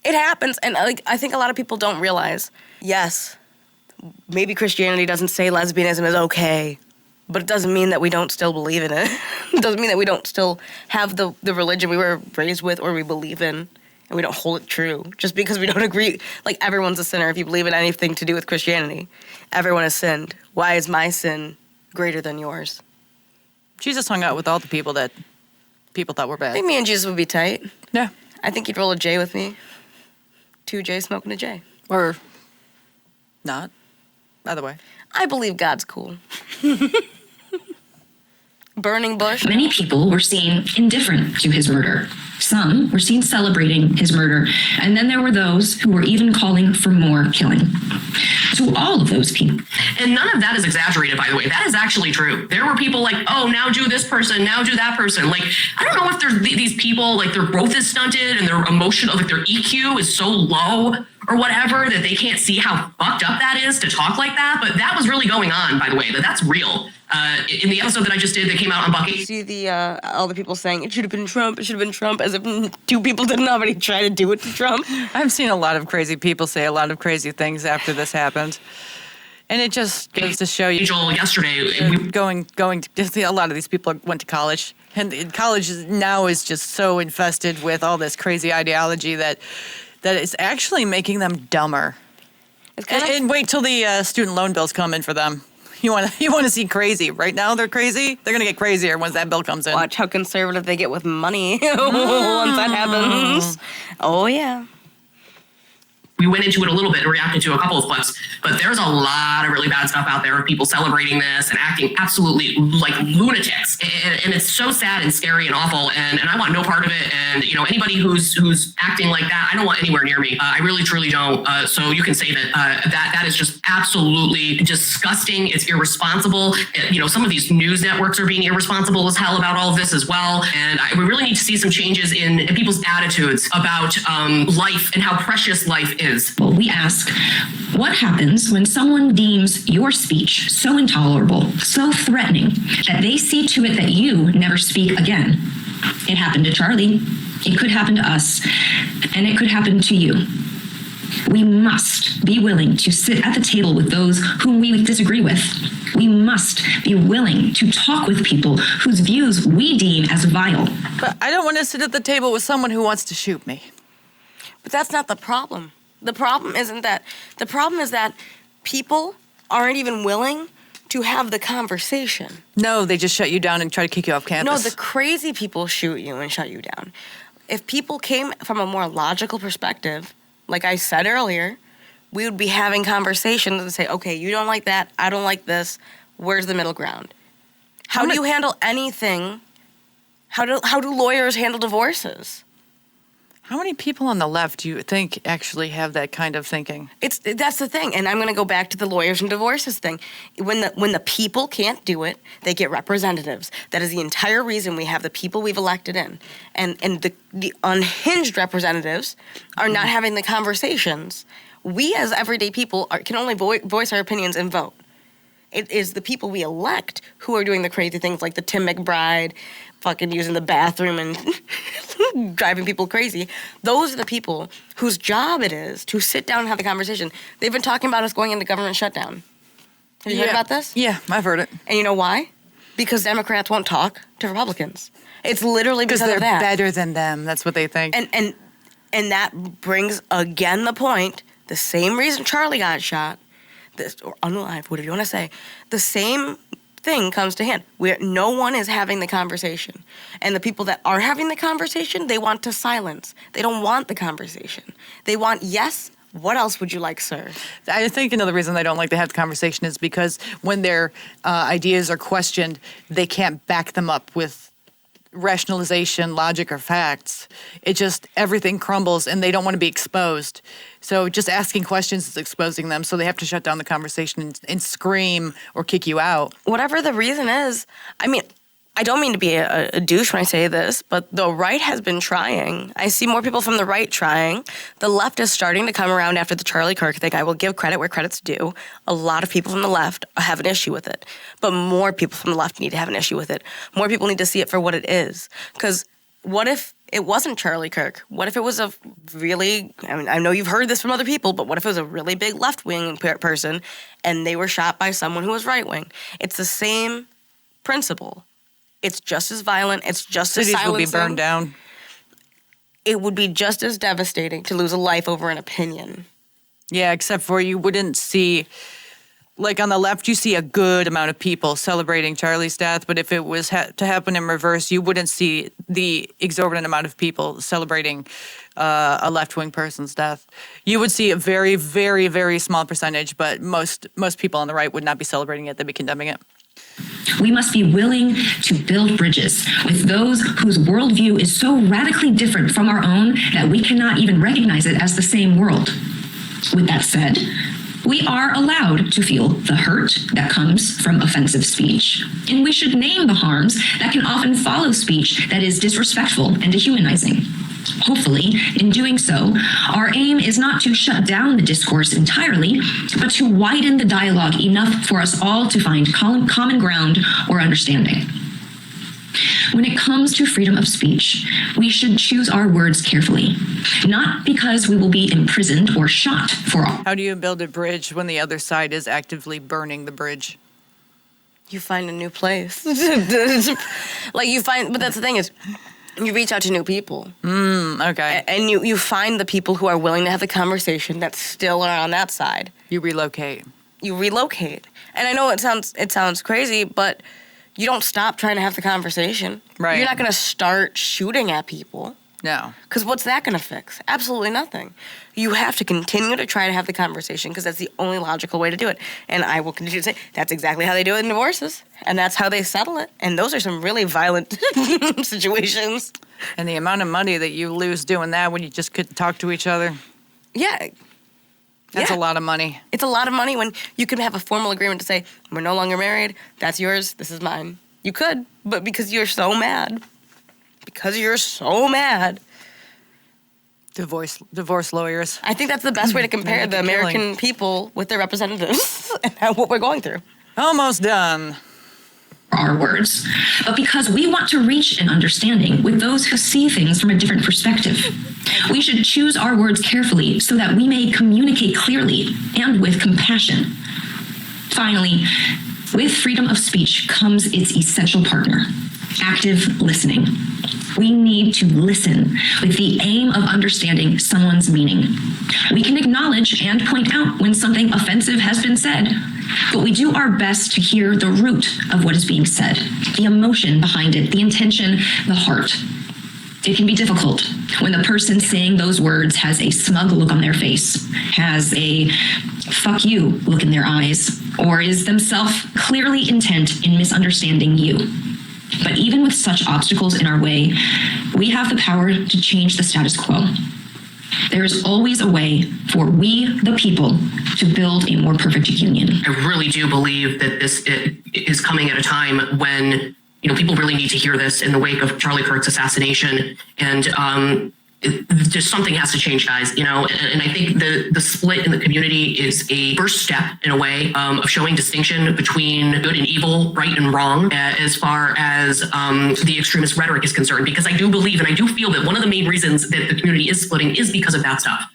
Speaker 2: It happens, and I think a lot of people don't realize, yes, maybe Christianity doesn't say lesbianism is okay, but it doesn't mean that we don't still believe in it. It doesn't mean that we don't still have the religion we were raised with or we believe in. And we don't hold it true just because we don't agree. Like, everyone's a sinner if you believe in anything to do with Christianity. Everyone has sinned. Why is my sin greater than yours?
Speaker 1: Jesus hung out with all the people that people thought were bad.
Speaker 2: I think me and Jesus would be tight.
Speaker 1: Yeah.
Speaker 2: I think he'd roll a J with me. 2 J's smoking a J.
Speaker 1: Or not. Either way.
Speaker 2: I believe God's cool. Burning bush.
Speaker 12: many people were seen indifferent to his murder. Some were seen celebrating his murder, and then there were those who were even calling for more killing. To all of those people.
Speaker 3: And none of that is exaggerated, by the way. That is actually true. There were people like, oh, now do this person, now do that person. Like, I don't know if there's these people, like, their growth is stunted and their emotional, like, their EQ is so low or whatever that they can't see how fucked up that is to talk like that. But that was really going on, by the way. That's real. In the episode that I just did that came out on Bucky.
Speaker 2: See the all the people saying it should have been Trump, as if 2 people didn't already try to do it to Trump.
Speaker 1: I've seen a lot of crazy people say a lot of crazy things after this happened. And it just goes to show you.
Speaker 3: Angel, yesterday,
Speaker 1: going to a lot of these people went to college, and college now is just so infested with all this crazy ideology that it's actually making them dumber. And wait till the student loan bills come in for them. You want to see crazy. Right now they're crazy. They're going to get crazier once that bill comes in.
Speaker 2: Watch how conservative they get with money once that happens. Oh, yeah.
Speaker 3: We went into it a little bit and reacted to a couple of clips, but there's a lot of really bad stuff out there of people celebrating this and acting absolutely like lunatics. And it's so sad and scary and awful, and I want no part of it. And, you know, anybody who's acting like that, I don't want anywhere near me. I really, truly don't. So you can say that that is just absolutely disgusting. It's irresponsible. You know, some of these news networks are being irresponsible as hell about all of this as well. And we really need to see some changes in people's attitudes about life and how precious life is.
Speaker 12: Well, we ask, what happens when someone deems your speech so intolerable, so threatening, that they see to it that you never speak again? It happened to Charlie. It could happen to us. And it could happen to you. We must be willing to sit at the table with those whom we disagree with. We must be willing to talk with people whose views we deem as vile.
Speaker 1: But I don't want to sit at the table with someone who wants to shoot me.
Speaker 2: But that's not the problem. The problem isn't that. The problem is that people aren't even willing to have the conversation.
Speaker 1: No, they just shut you down and try to kick you off campus.
Speaker 2: No, the crazy people shoot you and shut you down. If people came from a more logical perspective, like I said earlier, we would be having conversations and say, okay, you don't like that, I don't like this, where's the middle ground? How do you handle anything? How do lawyers handle divorces?
Speaker 1: How many people on the left do you think actually have that kind of thinking?
Speaker 2: That's the thing, and I'm going to go back to the lawyers and divorces thing. When the people can't do it, they get representatives. That is the entire reason we have the people we've elected in, and the unhinged representatives are not having the conversations. We as everyday people can only voice our opinions and vote. It is the people we elect who are doing the crazy things like the Tim McBride, fucking using the bathroom and driving people crazy. Those are the people whose job it is to sit down and have the conversation. They've been talking about us going into government shutdown. Have you heard about this?
Speaker 1: Yeah, I've heard it.
Speaker 2: And you know why? Because Democrats won't talk to Republicans. It's literally because
Speaker 1: they're
Speaker 2: of that.
Speaker 1: better than them. That's what they think.
Speaker 2: And that brings again the point. The same reason Charlie got shot, or unalive, whatever you want to say, the same thing comes to hand. Where no one is having the conversation, and the people that are having the conversation, they want to silence. They don't want the conversation. They want yes. What else would you like, sir?
Speaker 1: I think another reason they don't like to have the conversation is because when their ideas are questioned, they can't back them up with rationalization, logic, or facts. It just, everything crumbles and they don't want to be exposed. So just asking questions is exposing them, so they have to shut down the conversation and scream or kick you out.
Speaker 2: Whatever the reason is, I mean, I don't mean to be a douche when I say this, but the right has been trying. I see more people from the right trying. The left is starting to come around after the Charlie Kirk thing. I will give credit where credit's due. A lot of people from the left have an issue with it, but more people from the left need to have an issue with it. More people need to see it for what it is. Because what if it wasn't Charlie Kirk? What if it was a really, I mean, I know you've heard this from other people, but what if it was a really big left-wing person and they were shot by someone who was right-wing? It's the same principle. It's just as violent. It's just as silencing.
Speaker 1: Cities would be burned down.
Speaker 2: It would be just as devastating to lose a life over an opinion.
Speaker 1: Yeah, except for you wouldn't see, like on the left, you see a good amount of people celebrating Charlie's death, but if it was to happen in reverse, you wouldn't see the exorbitant amount of people celebrating a left-wing person's death. You would see a very, very, very small percentage, but most people on the right would not be celebrating it. They'd be condemning it.
Speaker 12: We must be willing to build bridges with those whose worldview is so radically different from our own that we cannot even recognize it as the same world. With that said, we are allowed to feel the hurt that comes from offensive speech, and we should name the harms that can often follow speech that is disrespectful and dehumanizing. Hopefully, in doing so, our aim is not to shut down the discourse entirely, but to widen the dialogue enough for us all to find common ground or understanding. When it comes to freedom of speech, we should choose our words carefully, not because we will be imprisoned or shot for all.
Speaker 1: How do you build a bridge when the other side is actively burning the bridge?
Speaker 2: You find a new place. Like you find, but that's the thing is, you reach out to new people.
Speaker 1: Okay.
Speaker 2: And you find the people who are willing to have the conversation that still are on that side.
Speaker 1: You relocate.
Speaker 2: You relocate. And I know it sounds crazy, but you don't stop trying to have the conversation.
Speaker 1: Right.
Speaker 2: You're not going to start shooting at people.
Speaker 1: No.
Speaker 2: Because what's that going to fix? Absolutely nothing. You have to continue to try to have the conversation because that's the only logical way to do it. And I will continue to say that's exactly how they do it in divorces. And that's how they settle it. And those are some really violent situations.
Speaker 1: And the amount of money that you lose doing that when you just couldn't talk to each other.
Speaker 2: Yeah.
Speaker 1: That's a lot of money.
Speaker 2: It's a lot of money when you can have a formal agreement to say, we're no longer married, that's yours, this is mine. You could, but because you're so mad. Divorce lawyers. I think that's the best way to compare the American people with their representatives and what we're going through.
Speaker 1: Almost done.
Speaker 12: Our words, but because we want to reach an understanding with those who see things from a different perspective. We should choose our words carefully so that we may communicate clearly and with compassion. Finally, with freedom of speech comes its essential partner, active listening. We need to listen with the aim of understanding someone's meaning. We can acknowledge and point out when something offensive has been said, but we do our best to hear the root of what is being said, the emotion behind it, the intention, the heart. It can be difficult when the person saying those words has a smug look on their face, has a fuck you look in their eyes, or is themselves clearly intent in misunderstanding you. But even with such obstacles in our way, we have the power to change the status quo. There is always a way for we, the people, to build a more perfect union.
Speaker 3: I really do believe that this is coming at a time when people really need to hear this in the wake of Charlie Kirk's assassination. And just something has to change, guys, and I think the split in the community is a first step in a way of showing distinction between good and evil, right and wrong, as far as the extremist rhetoric is concerned, because I do believe and I do feel that one of the main reasons that the community is splitting is because of that stuff,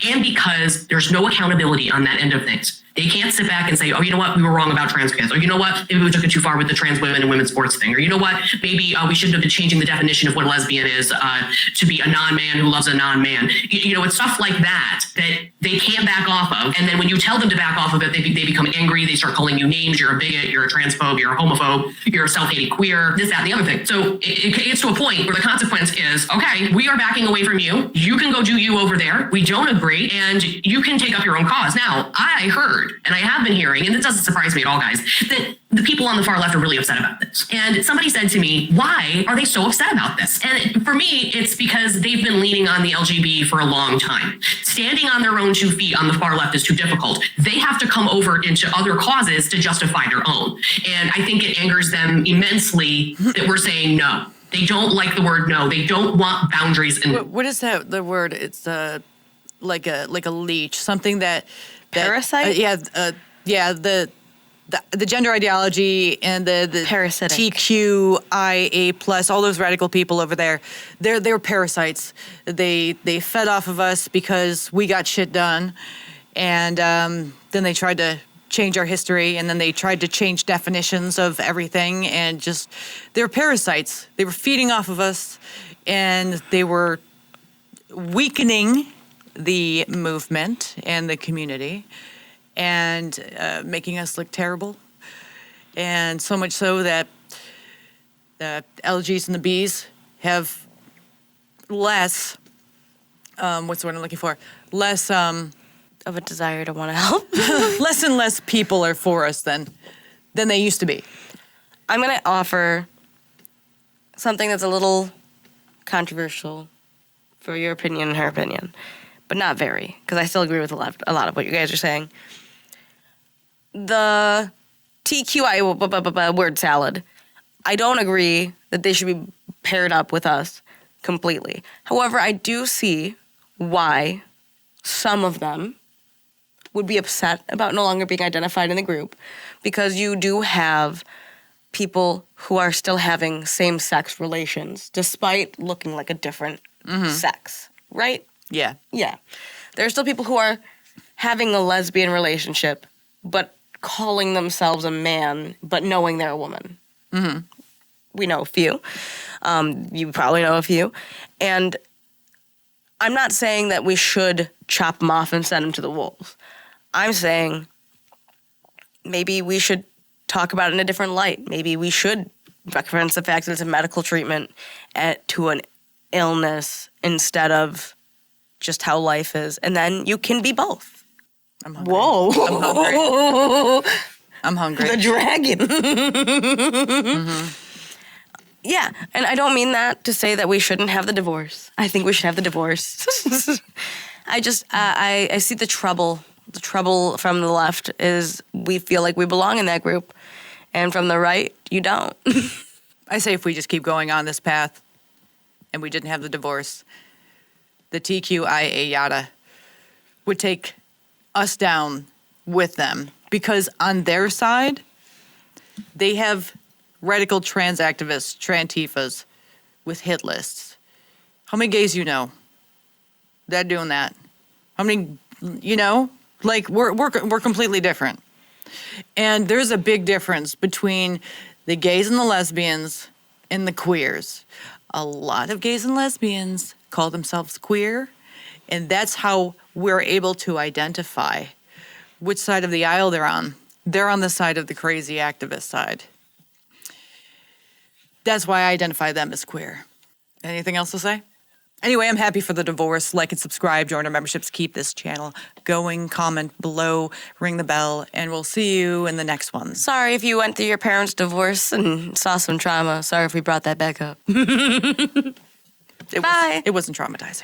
Speaker 3: and because there's no accountability on that end of things. They can't sit back and say, oh, you know what, we were wrong about trans kids. Or you know what, maybe we took it too far with the trans women and women's sports thing. Or you know what, maybe we shouldn't have been changing the definition of what a lesbian is to be a non-man who loves a non-man. It's stuff like that they can't back off of. And then when you tell them to back off of it, they become angry. They start calling you names. You're a bigot, you're a transphobe, you're a homophobe, you're a self-hating queer, this, that, and the other thing. So it gets to a point where the consequence is, okay, we are backing away from you. You can go do you over there. We don't agree. And you can take up your own cause. Now, I heard, and I have been hearing, and it doesn't surprise me at all, guys, that the people on the far left are really upset about this. And somebody said to me, why are they so upset about this? And for me, it's because they've been leaning on the LGB for a long time. Standing on their own 2 feet on the far left is too difficult. They have to come over into other causes to justify their own. And I think it angers them immensely that we're saying no. They don't like the word no. They don't want boundaries. And
Speaker 1: what is that? The word? It's like a leech, something that
Speaker 2: parasite.
Speaker 1: The gender ideology and the
Speaker 2: parasitic
Speaker 1: TQIA plus, all those radical people over there, they're parasites. They fed off of us because we got shit done, and then they tried to change our history, and then they tried to change definitions of everything, and just they're parasites. They were feeding off of us, and they were weakening the movement and the community, and making us look terrible. And so much so that the LGs and the Bs have less, what's the word I'm looking for? Less
Speaker 2: of a desire to want to help.
Speaker 1: Less and less people are for us than they used to be.
Speaker 2: I'm going to offer something that's a little controversial for your opinion and her opinion, but not very, because I still agree with a lot of what you guys are saying. The TQIA word salad, I don't agree that they should be paired up with us completely. However, I do see why some of them would be upset about no longer being identified in the group, because you do have people who are still having same-sex relations despite looking like a different sex, right?
Speaker 1: Yeah.
Speaker 2: Yeah. There are still people who are having a lesbian relationship but calling themselves a man but knowing they're a woman.
Speaker 1: Mm-hmm.
Speaker 2: We know a few. You probably know a few. And I'm not saying that we should chop them off and send them to the wolves. I'm saying maybe we should talk about it in a different light. Maybe we should reference the fact that it's a medical treatment to an illness instead of just how life is. And then you can be both.
Speaker 1: I'm hungry.
Speaker 2: Whoa.
Speaker 1: I'm hungry. I'm hungry.
Speaker 2: The dragon.
Speaker 1: Mm-hmm.
Speaker 2: Yeah, and I don't mean that to say that we shouldn't have the divorce. I think we should have the divorce. I just, I see the trouble. The trouble from the left is we feel like we belong in that group. And from the right, you don't.
Speaker 1: I say if we just keep going on this path and we didn't have the divorce, the TQIA yada would take us down with them. Because on their side, they have radical trans activists, trantifas, with hit lists. How many gays you know that are doing that? How many, like we're completely different. And there's a big difference between the gays and the lesbians and the queers. A lot of gays and lesbians call themselves queer, and that's how we're able to identify which side of the aisle they're on. They're on the side of the crazy activist side. That's why I identify them as queer. Anything else to say? Anyway, I'm happy for the divorce. Like and subscribe, join our memberships, keep this channel going, comment below, ring the bell, and we'll see you in the next one.
Speaker 2: Sorry if you went through your parents' divorce and saw some trauma. Sorry if we brought that back up.
Speaker 1: It wasn't traumatizing.